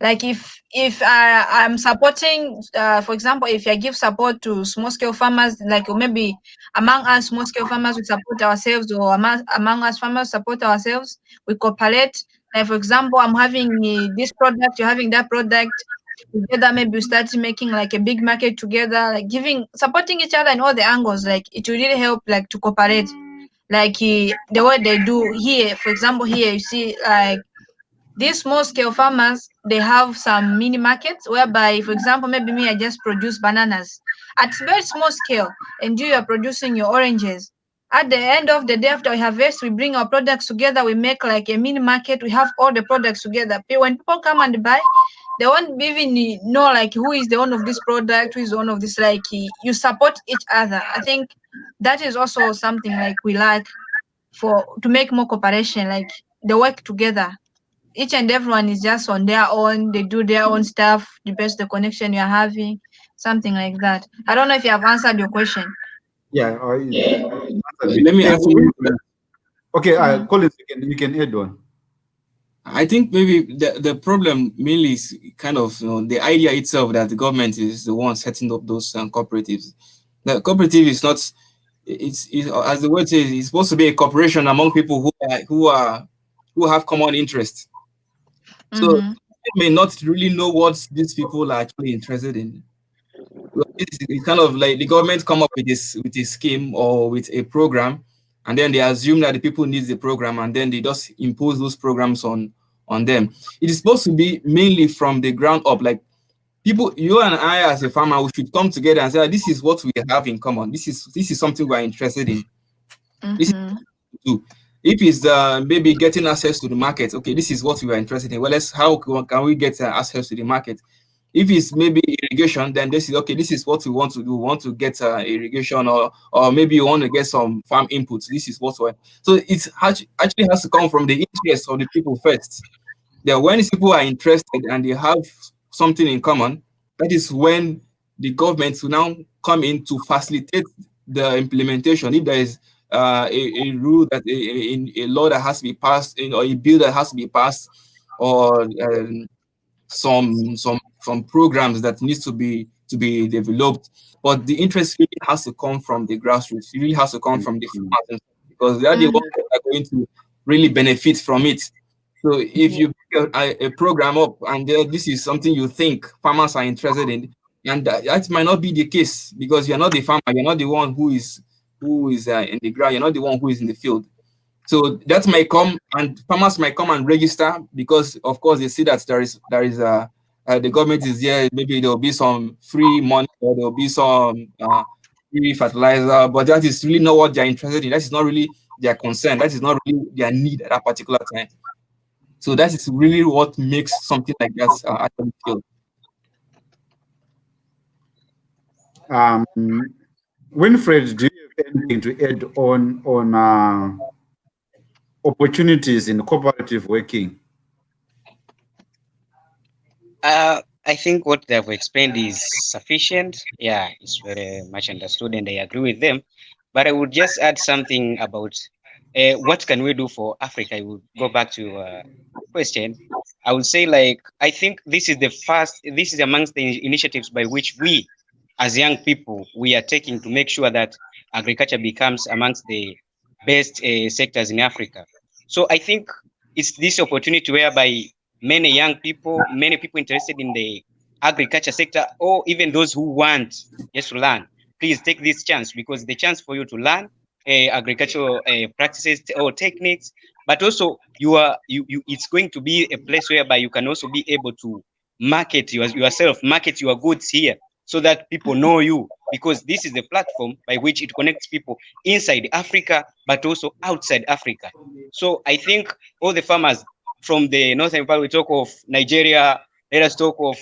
Like if I'm supporting, for example, if I give support to small scale farmers, like maybe among us small scale farmers we support ourselves, or among us farmers support ourselves, we cooperate. Like for example, I'm having this product, you're having that product. Together, maybe we start making like a big market together, like supporting each other in all the angles. Like it will really help, like to cooperate. Like the way they do here, for example, here you see like these small scale farmers, they have some mini markets whereby, for example, maybe me, I just produce bananas at very small scale, and you are producing your oranges. At the end of the day, after we harvest, we bring our products together, we make like a mini market, we have all the products together. When people come and buy, they won't even know like who is the one of this product, who is the one of this, like you support each other. I think that is also something like we like to make more cooperation, like they work together. Each and everyone is just on their own, they do their own stuff, depends the connection you're having, something like that. I don't know if you have answered your question. Yeah. Let me ask you. Okay, Collins, you can add on. I think maybe the problem mainly is kind of the idea itself that the government is the one setting up those cooperatives. The cooperative is not. It's as the word says, it's supposed to be a cooperation among people who have common interests. So they may not really know what these people are actually interested in. It's kind of like the government come up with a scheme or with a program, and then they assume that the people need the program, and then they just impose those programs on them. It is supposed to be mainly from the ground up, like people, you and I as a farmer, we should come together and say, this is what we have in common. This is something we're interested in. This is what we do. If it's maybe getting access to the market, okay, this is what we are interested in. Well, how can we get access to the market? If it's maybe irrigation, then this is okay. This is what we want to do. We want to get irrigation, or maybe you want to get some farm inputs. This is what we. So it actually has to come from the interest of the people first. Then when people are interested and they have something in common, that is when the government will now come in to facilitate the implementation. If there is a rule that a law that has to be passed, or a bill that has to be passed, or some programs that needs to be developed, but the interest really has to come from the grassroots. It really has to come from the farmers, because they are the ones that are going to really benefit from it. So if you pick a program up and this is something you think farmers are interested in, and that might not be the case, because you're not the farmer, you're not the one who is in the ground, you're not the one who is in the field. So that might come, and farmers might come and register, because of course they see that there is the government is there. Maybe there will be some free money, or there will be some free fertilizer, but that is really not what they're interested in. That is not really their concern. That is not really their need at that particular time. So that is really what makes something like that actually feel. Winfred, do you have anything to add on opportunities in cooperative working? I think what they have explained is sufficient. Yeah, it's very much understood, and I agree with them. But I would just add something about what can we do for Africa. I will go back to question. I would say, like, I think this is amongst the initiatives by which we, as young people, we are taking to make sure that agriculture becomes amongst the best sectors in Africa. So I think it's this opportunity whereby many young people, many people interested in the agriculture sector, or even those who want just to learn, please take this chance, because the chance for you to learn agricultural practices or techniques, but also it's going to be a place whereby you can also be able to market yourself, market your goods here, so that people know you, because this is the platform by which it connects people inside Africa, but also outside Africa. So I think all the farmers from the northern part, we talk of Nigeria, let us talk of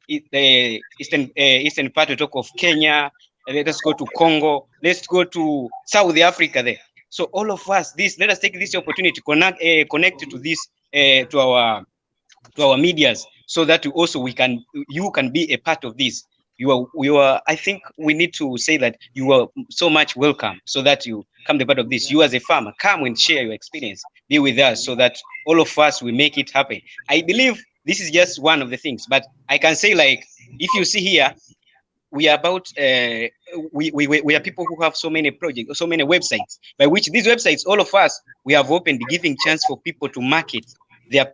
the eastern part, we talk of Kenya, let us go to Congo, let's go to South Africa there. So all of us, let us take this opportunity to connect to this to our medias, so that you can be a part of this. I think we need to say that you are so much welcome, so that you come the part of this. You as a farmer, come and share your experience, be with us, so that all of us will make it happen. I believe this is just one of the things, but I can say, like, if you see here, we are about we are people who have so many projects, so many websites, by which these websites, all of us, we have opened, giving chance for people to market their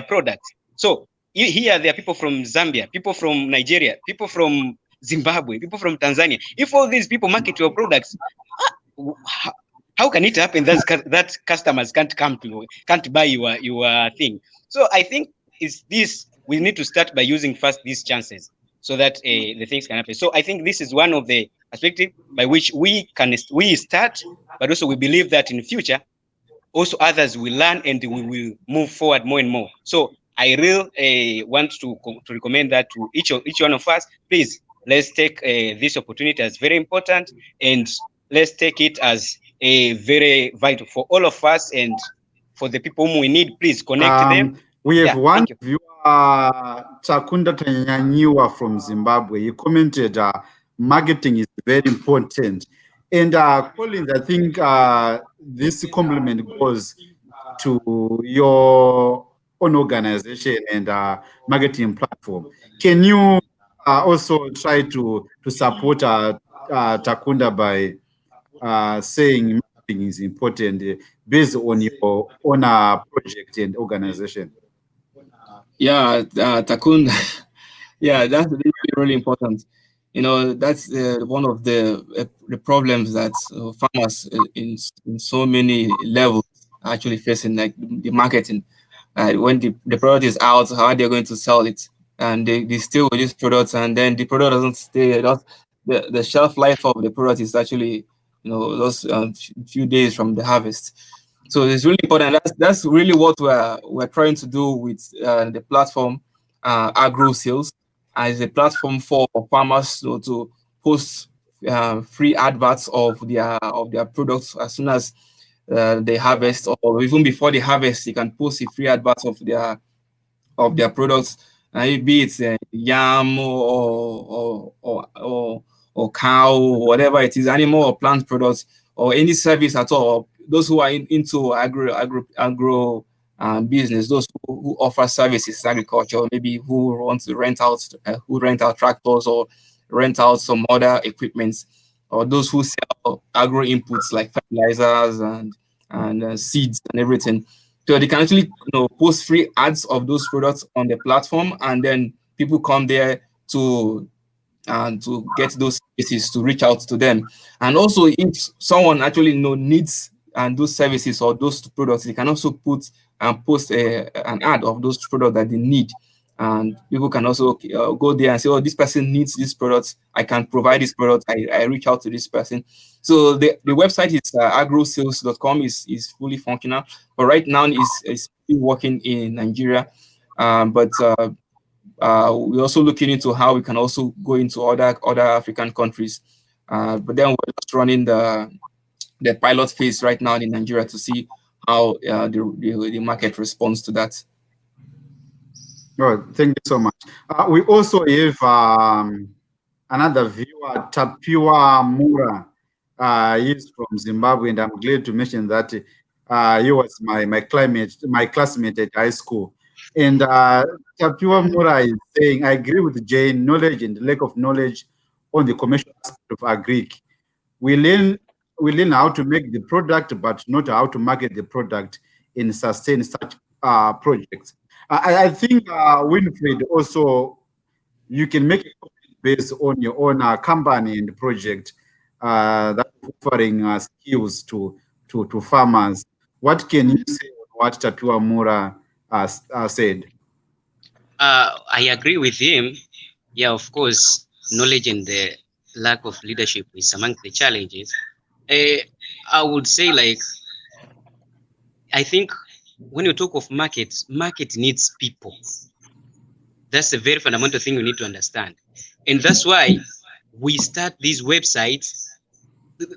products. So here there are people from Zambia, people from Nigeria, people from Zimbabwe, people from Tanzania. If all these people market your products, how can it happen that customers can't buy your thing? So I think we need to start by using first these chances, so that the things can happen. So I think this is one of the perspectives by which we start, but also we believe that in the future, also others will learn, and we will move forward more and more. So I really want to recommend that to each one of us. Please, let's take this opportunity as very important, and let's take it as a very vital for all of us, and for the people whom we need. Please connect them. We have one viewer, Takunda Tanyanyiwa from Zimbabwe. He commented, marketing is very important. And Collins, I think this compliment goes to your own organization and marketing platform. Can you also try to support Takunda by saying marketing is important based on your own project and organization? Yeah, Takunda. Yeah, that's really, really important. You know, that's one of the problems that farmers in so many levels are actually facing, like the marketing. When the product is out, how are they going to sell it? and they stay with these products, and then the product doesn't stay. The shelf life of the product is actually, those few days from the harvest. So it's really important. That's really what we're trying to do with the platform, Agro Sales, as a platform for farmers to post free adverts of their products as soon as they harvest, or even before they harvest. You can post a free advert of their products, be it yam or cow, whatever it is, animal or plant products, or any service at all. Those who are into agro business, those who offer services, agriculture, maybe who want to rent out tractors or rent out some other equipments, or those who sell agro inputs like fertilizers and seeds and everything. So they can actually post free ads of those products on the platform, and then people come there to get those services, to reach out to them. And also, if someone actually needs those services or those products, they can also put and post an ad of those products that they need. And people can also go there and say, oh, this person needs this product. I can provide this product. I reach out to this person. So the website is agrosales.com is fully functional, but right now is still working in Nigeria. But we're also looking into how we can also go into other African countries. But then we're just running the pilot phase right now in Nigeria to see how the market responds to that. Oh, thank you so much. We also have another viewer, Tapiwa Mura. He's from Zimbabwe, and I'm glad to mention that he was my classmate at high school. And Tapiwa Mura is saying, I agree with Jane, knowledge and lack of knowledge on the commercial aspect of agric. We learn how to make the product, but not how to market the product and sustain such projects. I think, Winfred, also, you can make it based on your own company and project that offering skills to farmers. What can you say on what Tapiwa Mura said? I agree with him. Yeah, of course, knowledge and the lack of leadership is among the challenges. I would say, I think when you talk of market needs people. That's a very fundamental thing we need to understand. And that's why we start these websites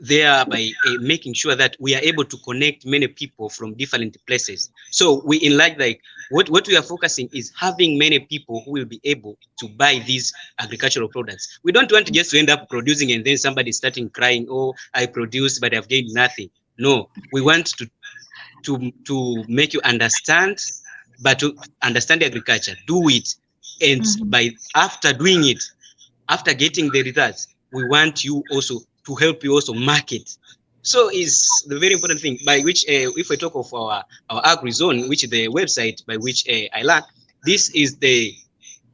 there by making sure that we are able to connect many people from different places. So we enlarge, what we are focusing is having many people who will be able to buy these agricultural products. We don't want to just end up producing and then somebody starting crying, oh, I produced but I've gained nothing. No, we want to make you understand, but to understand agriculture, do it, and after doing it, after getting the results, we want you also to help you also market. So is the very important thing by which, if we talk of our AgriZone, which is the website by which I learn, this is the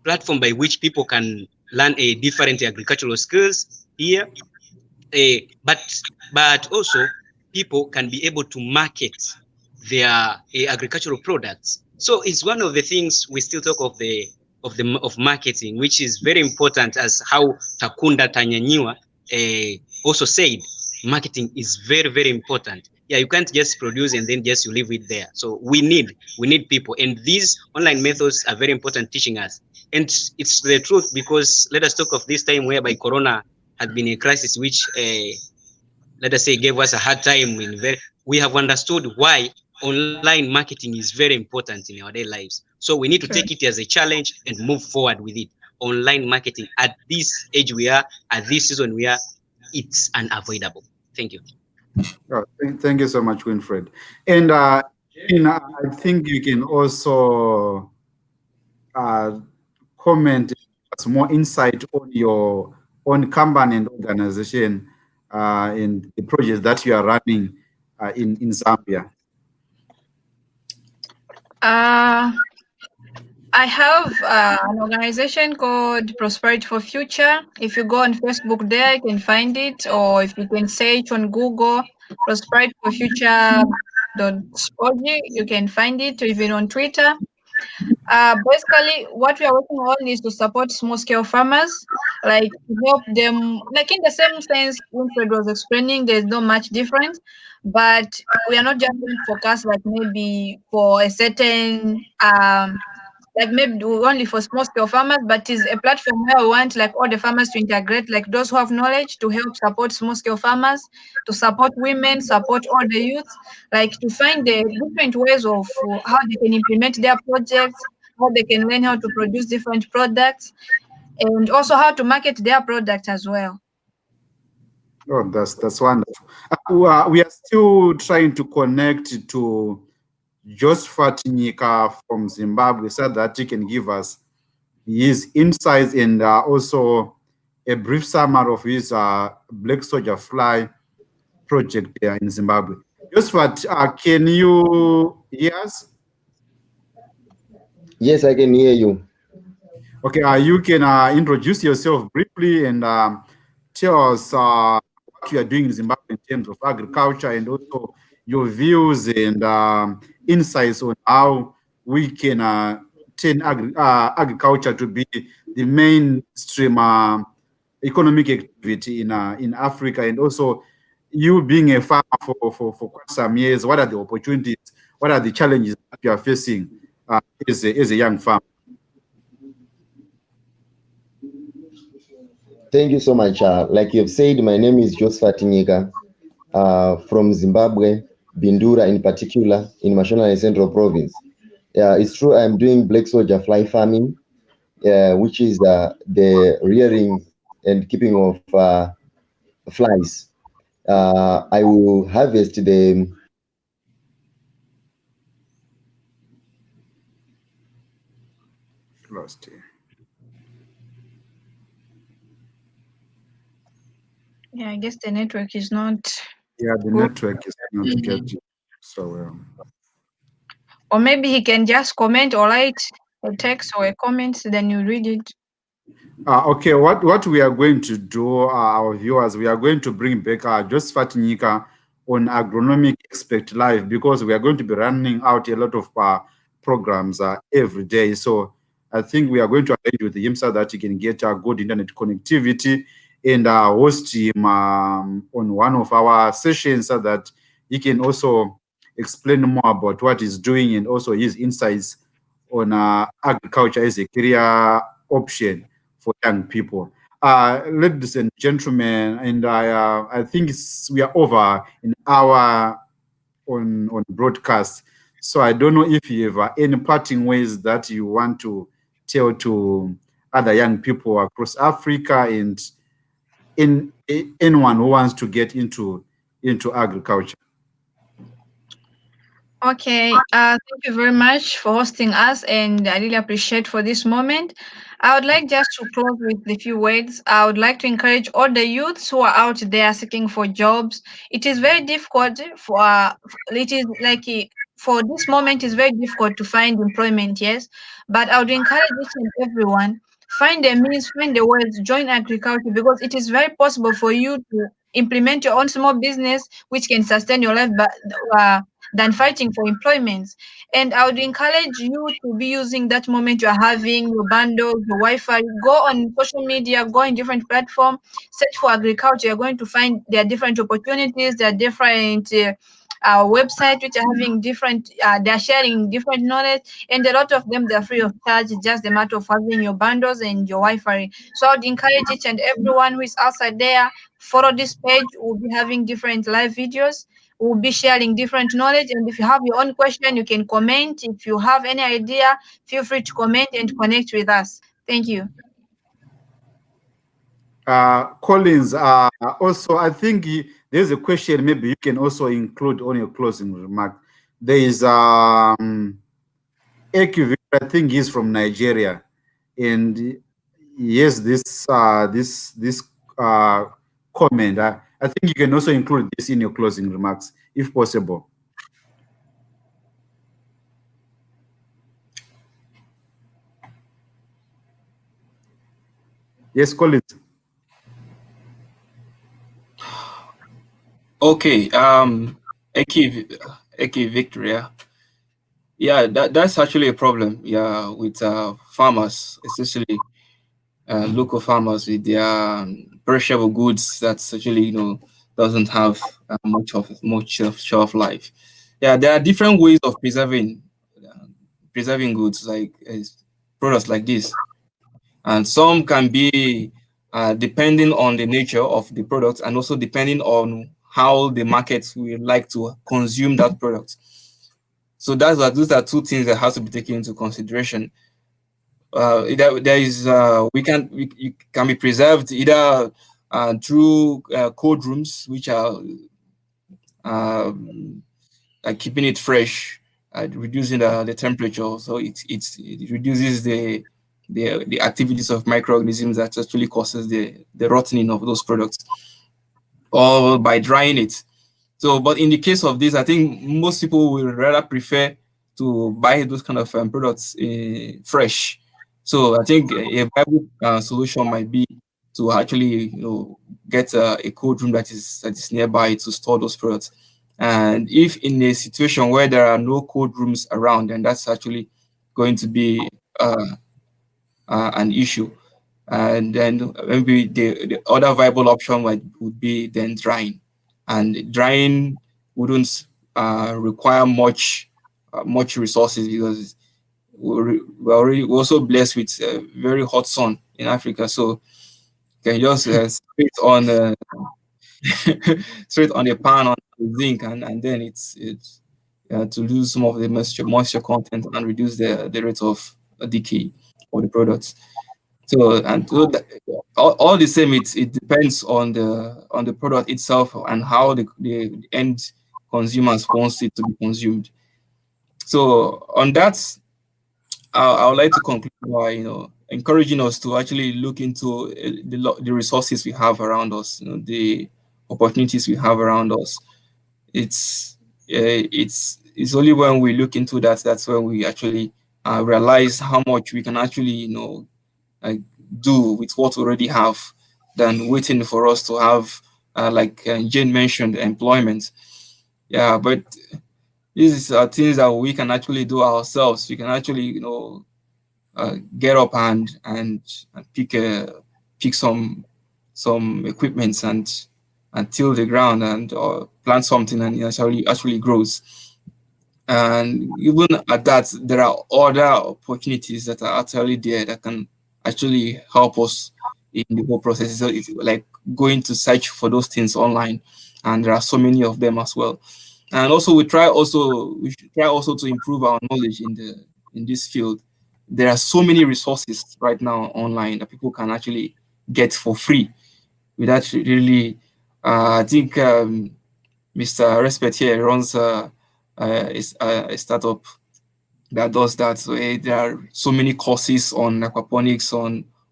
platform by which people can learn a different agricultural skills here, but also people can be able to market their agricultural products. So it's one of the things we still talk of marketing, which is very important, as how Takunda Tanyanyiwa also said, marketing is very, very important. Yeah, you can't just produce and then just you leave it there. So we need people, and these online methods are very important, teaching us. And it's the truth, because let us talk of this time whereby Corona had been a crisis, which let us say gave us a hard time. We have understood why online marketing is very important in our daily lives. So we need to take it as a challenge and move forward with it. Online marketing at this age we are, at this season we are, it's unavoidable. Thank you. Oh, thank you so much, Winfred. And I think you can also comment some more insight on your own company and organization in the projects that you are running in Zambia. I have an organization called Prosperity for Future. If you go on Facebook there, you can find it, or if you can search on Google, Prosperity for Future.org, you can find it, or even on Twitter. Basically, what we are working on is to support small-scale farmers, like to help them, like in the same sense Winfred was explaining, there's not much difference, but we are not just going to focus like maybe for a certain like maybe only for small scale farmers, but is a platform where we want like all the farmers to integrate, like those who have knowledge to help support small scale farmers, to support women, support all the youth, like to find the different ways of how they can implement their projects, how they can learn how to produce different products, and also how to market their product as well. Oh, that's wonderful. We are still trying to connect to Josephat Nyika from Zimbabwe so that he can give us his insights and also a brief summary of his Black Soldier Fly project there in Zimbabwe. Josephat, can you hear us? Yes, I can hear you. Okay, you can introduce yourself briefly and tell us what you are doing in Zimbabwe in terms of agriculture and also your views and insights on how we can turn agriculture to be the mainstream economic activity in Africa, and also you being a farmer for quite some years. What are the opportunities? What are the challenges that you are facing as a young farmer? Thank you so much. Like you've said, my name is Josephat Nyika from Zimbabwe, Bindura in particular, in Mashonaland Central Province. It's true, I'm doing black soldier fly farming, which is the rearing and keeping of flies. I will harvest the Lost here. Yeah, I guess the network is not Yeah, the good. network is not getting so well. Or maybe he can just comment or write a text or a comment, then you read it. Okay, what we are going to do, our viewers, we are going to bring back Josephat Nyika on Agronomic Expert Live, because we are going to be running out a lot of programs every day. So I think we are going to arrange with him so that he can get a good internet connectivity and host him on one of our sessions so that he can also explain more about what he's doing and also his insights on agriculture as a career option for young people. Ladies and gentlemen, and I think we are over an hour on broadcast. So I don't know if you have any parting ways that you want to tell to other young people across Africa and anyone who wants to get into agriculture. Okay, thank you very much for hosting us, and I really appreciate for this moment. I would like just to close with a few words. I would like to encourage all the youths who are out there seeking for jobs. It is very difficult for it is like for this moment it's very difficult to find employment, yes. But I would encourage each and everyone, find the means, find the ways, join agriculture, because it is very possible for you to implement your own small business which can sustain your life, but than fighting for employment. And I would encourage you to be using that moment you're having, your bundles, your Wi-Fi. Go on social media, go in different platforms, search for agriculture. You're going to find there are different opportunities, there are different websites which are having different, they're sharing different knowledge, and a lot of them they're free of charge. It's just a matter of having your bundles and your Wi-Fi. So I would encourage each and everyone who is outside there, follow this page. We'll be having different live videos. We'll be sharing different knowledge. And if you have your own question, you can comment. If you have any idea, feel free to comment and connect with us. Thank you. Collins, also, I think there's a question maybe you can also include on your closing remark. There is Eki, I think he's from Nigeria, and yes, this comment. I think you can also include this in your closing remarks, if possible. Yes, Collins. Okay. Eki Victoria. Yeah, that's actually a problem. Yeah, with farmers, especially local farmers with their perishable goods that's actually doesn't have much of shelf life. Yeah, there are different ways of preserving goods like products like this, and some can be depending on the nature of the product and also depending on how the market will like to consume that product. So those are two things that has to be taken into consideration. There is it can be preserved either through cold rooms, which are keeping it fresh, reducing the temperature, so it reduces the activities of microorganisms that actually causes the rotting of those products, or by drying it. So, but in the case of this, I think most people will rather prefer to buy those kind of products fresh. So I think a viable solution might be to actually, get a cold room that is nearby to store those products. And if in a situation where there are no cold rooms around, then that's actually going to be an issue. And then maybe the other viable option would be then drying, and drying wouldn't require much resources, because we're also blessed with very hot sun in Africa, so you can just straight on the pan on the zinc, and then it's to lose some of the moisture content and reduce the rate of decay of the products. So, and so all the same, it depends on the product itself and how the end consumers wants it to be consumed. So on that, I would like to conclude by encouraging us to actually look into the resources we have around us, the opportunities we have around us. It's only when we look into that's when we actually realize how much we can actually uh, do with what we already have, than waiting for us to have like Jane mentioned, employment. Yeah, but these are things that we can actually do ourselves. We can actually get up and pick some equipment and till the ground and plant something, and it actually grows. And even at that, there are other opportunities that are actually there that can actually help us in the whole process. So it's like going to search for those things online, and there are so many of them as well. And also we should try also to improve our knowledge in this field. There are so many resources right now online that people can actually get for free without really I think Mr. Respect here runs a startup that does that. So there are so many courses on aquaponics,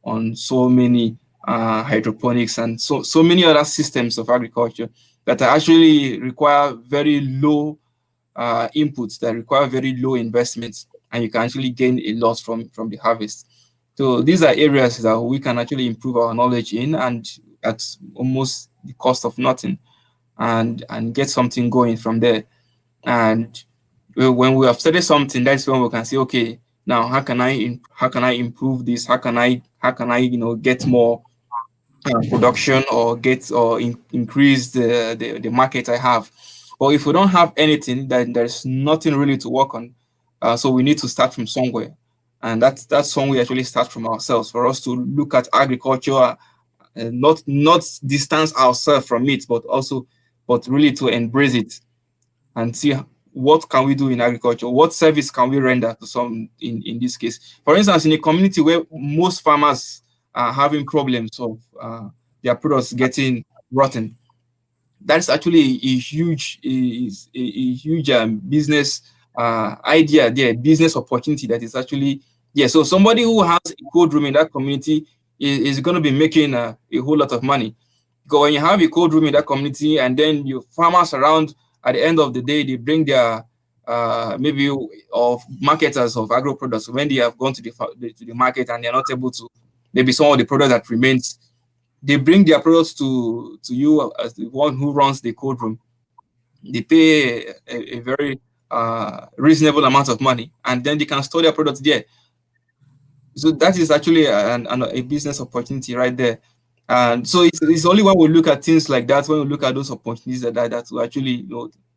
on so many hydroponics, and so many other systems of agriculture that actually require very low inputs, that require very low investments, and you can actually gain a lot from the harvest. So these are areas that we can actually improve our knowledge in, and at almost the cost of nothing, and get something going from there. And when we have started something, that's when we can say, okay, now how can I improve this? How can I get more production, or increase the market I have? But if we don't have anything, then there's nothing really to work on. So we need to start from somewhere, and that's when we actually start from ourselves. For us to look at agriculture, not distance ourselves from it, but really to embrace it and see what can we do in agriculture, what service can we render to some in this case. For instance, in a community where most farmers are having problems of their products getting rotten, that's actually a huge business idea there, business opportunity that is actually, yeah. So somebody who has a cold room in that community is going to be making a whole lot of money. Because when you have a cold room in that community, and then your farmers around, at the end of the day, they bring their maybe of marketers of agro products, when they have gone to the market and they're not able to, maybe some of the product that remains, they bring their products to you as the one who runs the cold room. They pay a very reasonable amount of money, and then they can store their products there. So that is actually a business opportunity right there. And so it's only when we look at things like that, when we look at those opportunities that we actually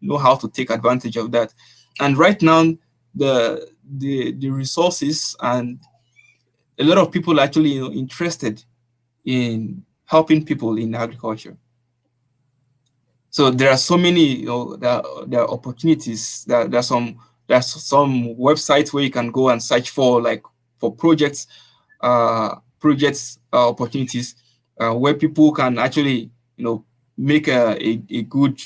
know how to take advantage of that. And right now, the resources and a lot of people are actually interested in helping people in agriculture. So there are so many, there are opportunities. There's some websites where you can go and search for projects, opportunities where people can actually make a good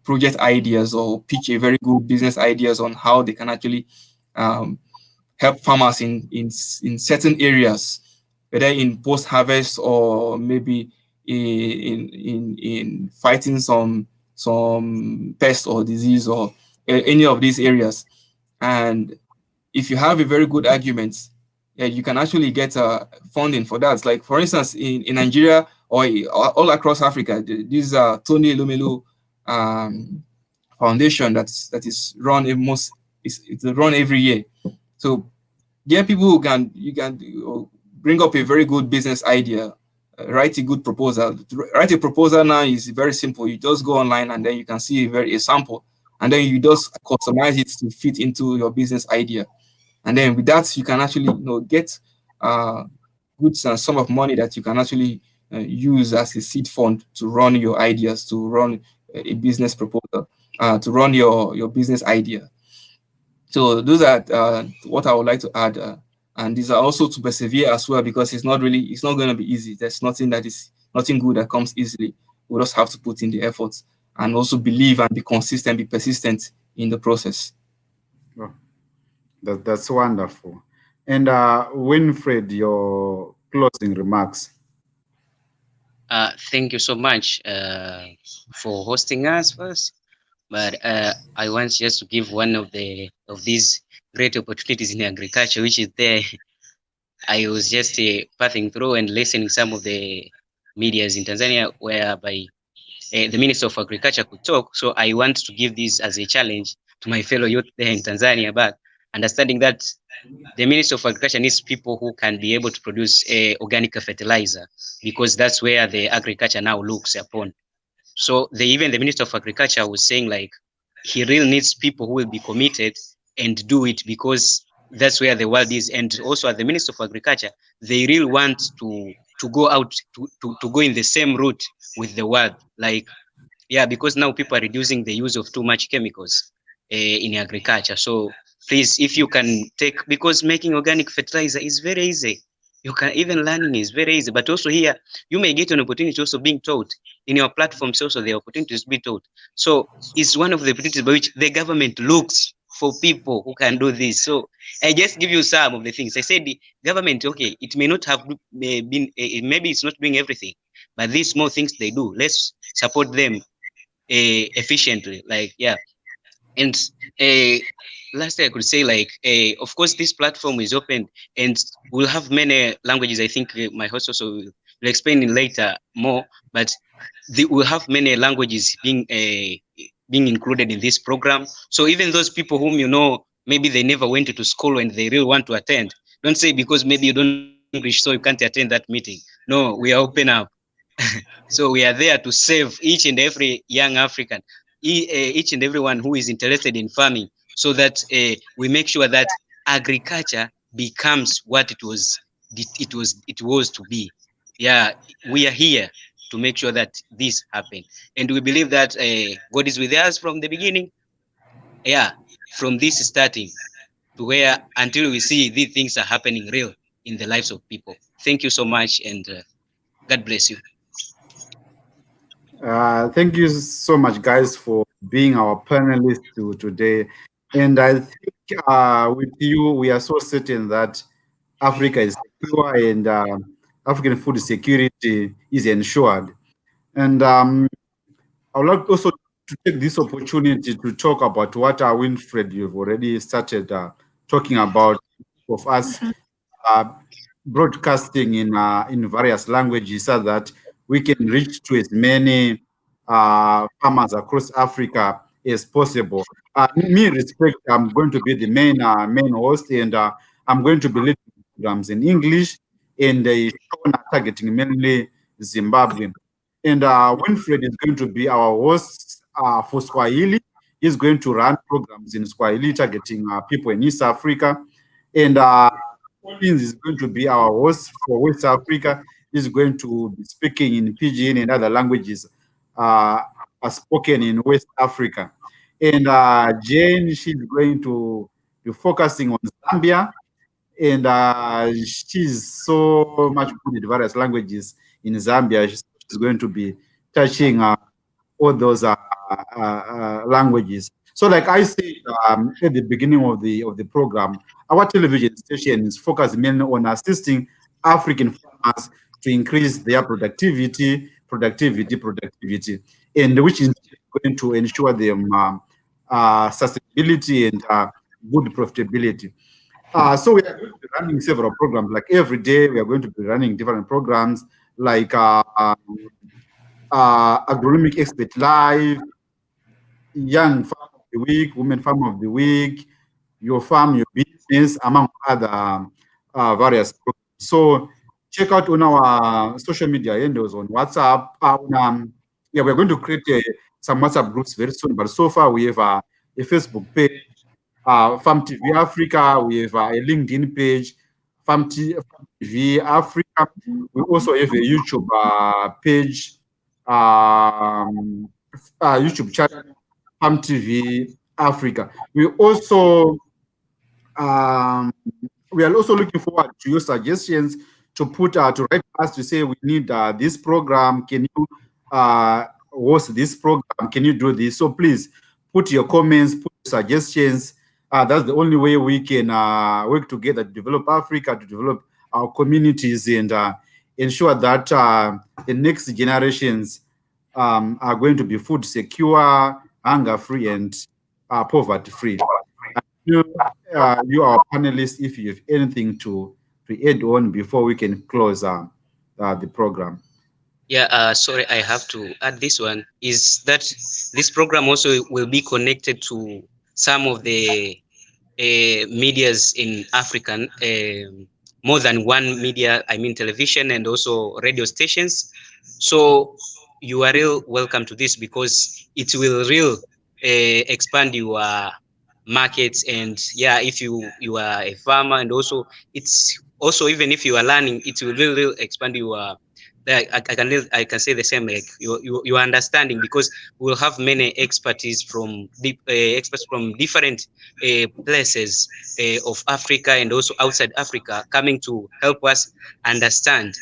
project ideas or pitch a very good business ideas on how they can actually help farmers in certain areas, whether in post harvest or maybe in fighting some pest or disease or any of these areas. And if you have a very good argument, you can actually get funding for that. Like for instance, in Nigeria or all across Africa, this Tony Elumelu Foundation that is run it's run every year. So there are people who you can bring up a very good business idea, write a good proposal. To write a proposal now is very simple. You just go online and then you can see a sample, and then you just customize it to fit into your business idea. And then with that, you can actually get good sum of money that you can actually use as a seed fund to run your ideas, to run a business proposal, to run your business idea. So those are what I would like to add. And these are also to persevere as well, because it's not going to be easy. There's nothing good that comes easily. We just have to put in the effort and also believe and be consistent, be persistent in the process. Oh, that's wonderful. And Winfred, your closing remarks. Thank you so much for hosting us first. But I want just to give one of these great opportunities in agriculture, which is there. I was just passing through and listening some of the medias in Tanzania, whereby the Minister of Agriculture could talk. So I want to give this as a challenge to my fellow youth there in Tanzania, but understanding that the Minister of Agriculture needs people who can be able to produce organic fertilizer, because that's where the agriculture now looks upon. So even the Minister of Agriculture was saying like he really needs people who will be committed and do it, because that's where the world is. And also as the Minister of Agriculture, they really want to go out to go in the same route with the world. Like, yeah, because now people are reducing the use of too much chemicals in agriculture. So please, if you can take, because making organic fertilizer is very easy. You can even learning is very easy, but also here you may get an opportunity also being taught in your platforms. Also, the opportunities to be taught. So it's one of the opportunities by which the government looks for people who can do this. So I just give you some of the things. I said the government, okay, it may not have been, maybe it's not doing everything, but these small things they do, let's support them efficiently. Like, yeah. And lastly, I could say, like, of course, this platform is open and we'll have many languages. I think my host also will explain it later more, but we'll have many languages being included in this program. So even those people whom maybe they never went to school and they really want to attend, don't say because maybe you don't English so you can't attend that meeting. No, we are open up. So we are there to save each and every young African, each and everyone who is interested in farming, so that we make sure that agriculture becomes what it was to be. Yeah, we are here to make sure that this happens, and we believe that God is with us from the beginning. Yeah, from this starting to where until we see these things are happening real in the lives of people. Thank you so much, and God bless you. Thank you so much, guys, for being our panelists today. And I think with you, we are so certain that Africa is secure and African food security is ensured. And I would like also to take this opportunity to talk about what Winfred, you've already started talking about, of us broadcasting in various languages so that we can reach to as many farmers across Africa as possible. Me respect, I'm going to be the main host, and I'm going to be leading programs in English and targeting mainly Zimbabwe. And Winfred is going to be our host for Swahili. He's going to run programs in Swahili targeting people in East Africa. And Collins is going to be our host for West Africa. He's going to be speaking in Pidgin and other languages are spoken in West Africa. And Jane, she's going to be focusing on Zambia, and she's so much good at various languages in Zambia. She's going to be touching all those languages. So, like I said at the beginning of the program, our television station is focused mainly on assisting African farmers to increase their productivity, and which is going to ensure them sustainability and good profitability. So we are going to be running several programs. Like every day, we are going to be running different programs like Agronomic Expert Live, Young Farm of the Week, Women Farm of the Week, Your Farm, Your Business, among other various programs. So check out on our social media handles on WhatsApp. Yeah, we're going to create some WhatsApp groups very soon, but so far we have a Facebook page, Farm TV Africa. We have a LinkedIn page, Farm TV Africa. We also have a YouTube page, YouTube channel, Farm TV Africa. Um, we are also looking forward to your suggestions to write us to say we need this program. Can you host this program? Can you do this? So please put your comments, put your suggestions. That's the only way we can work together to develop Africa, to develop our communities, and ensure that the next generations are going to be food secure, hunger free, and poverty free. You are panelists, if you have anything to add on before we can close the program. Yeah, sorry, I have to add this one, is that this program also will be connected to some of the medias in African, more than one media, I mean television and also radio stations. So you are real welcome to this, because it will real expand your markets. And yeah, if you are a farmer, and also it's also, even if you are learning, it will really expand your I can say the same, like your understanding, because we'll have many expertise from experts from different places of Africa and also outside Africa, coming to help us understand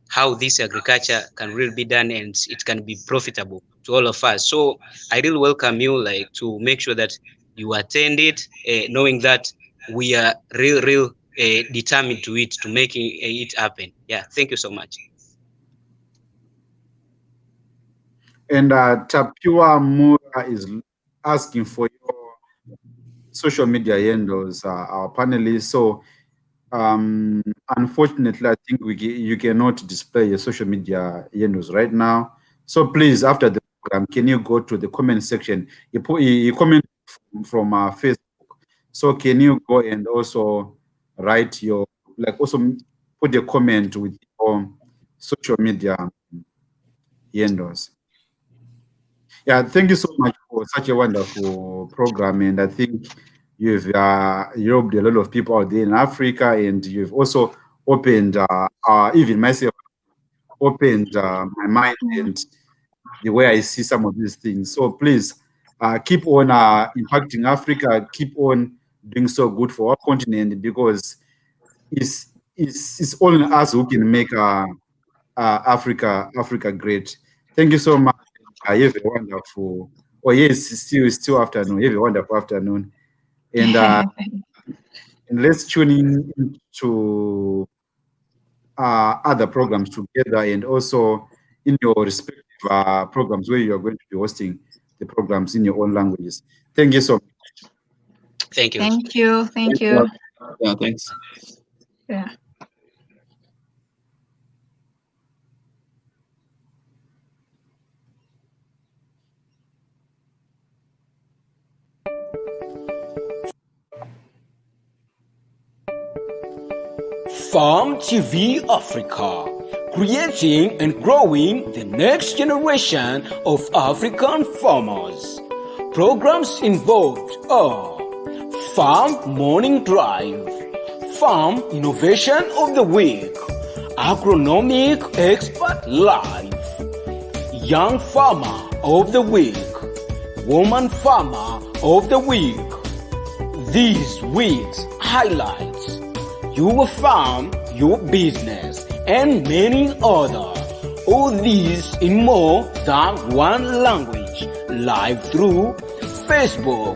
how this agriculture can really be done, and it can be profitable to all of us. So I really welcome you, like, to make sure that you attend it, knowing that we are real determined to making it happen. Yeah, thank you so much. And Tapua Mura is asking for your social media handles, our panelists. So unfortunately, I think you cannot display your social media handles right now. So please, after the program, can you go to the comment section? You comment from Facebook. So can you go and also write your, like, also put a comment with your social media handles? Yeah, thank you so much for such a wonderful program, and I think you've helped a lot of people out there in Africa, and you've also opened, even myself, opened my mind and the way I see some of these things. So please keep on impacting Africa, keep on doing so good for our continent, because it's only us who can make Africa great. Thank you so much. You have a wonderful. Oh yes, it's still afternoon. You have a wonderful afternoon, and and let's tune in to other programs together, and also in your respective programs where you are going to be hosting the programs in your own languages. Thank you so much. Thank you. Thank you. Thank you. Yeah, thanks. Yeah. Farm TV Africa, creating and growing the next generation of African farmers. Programs involved are Farm Morning Drive, Farm Innovation of the Week, Agronomic Expert Live, Young Farmer of the Week, Woman Farmer of the Week. These week's highlights: your farm, your business, and many others. All these in more than one language, live through Facebook,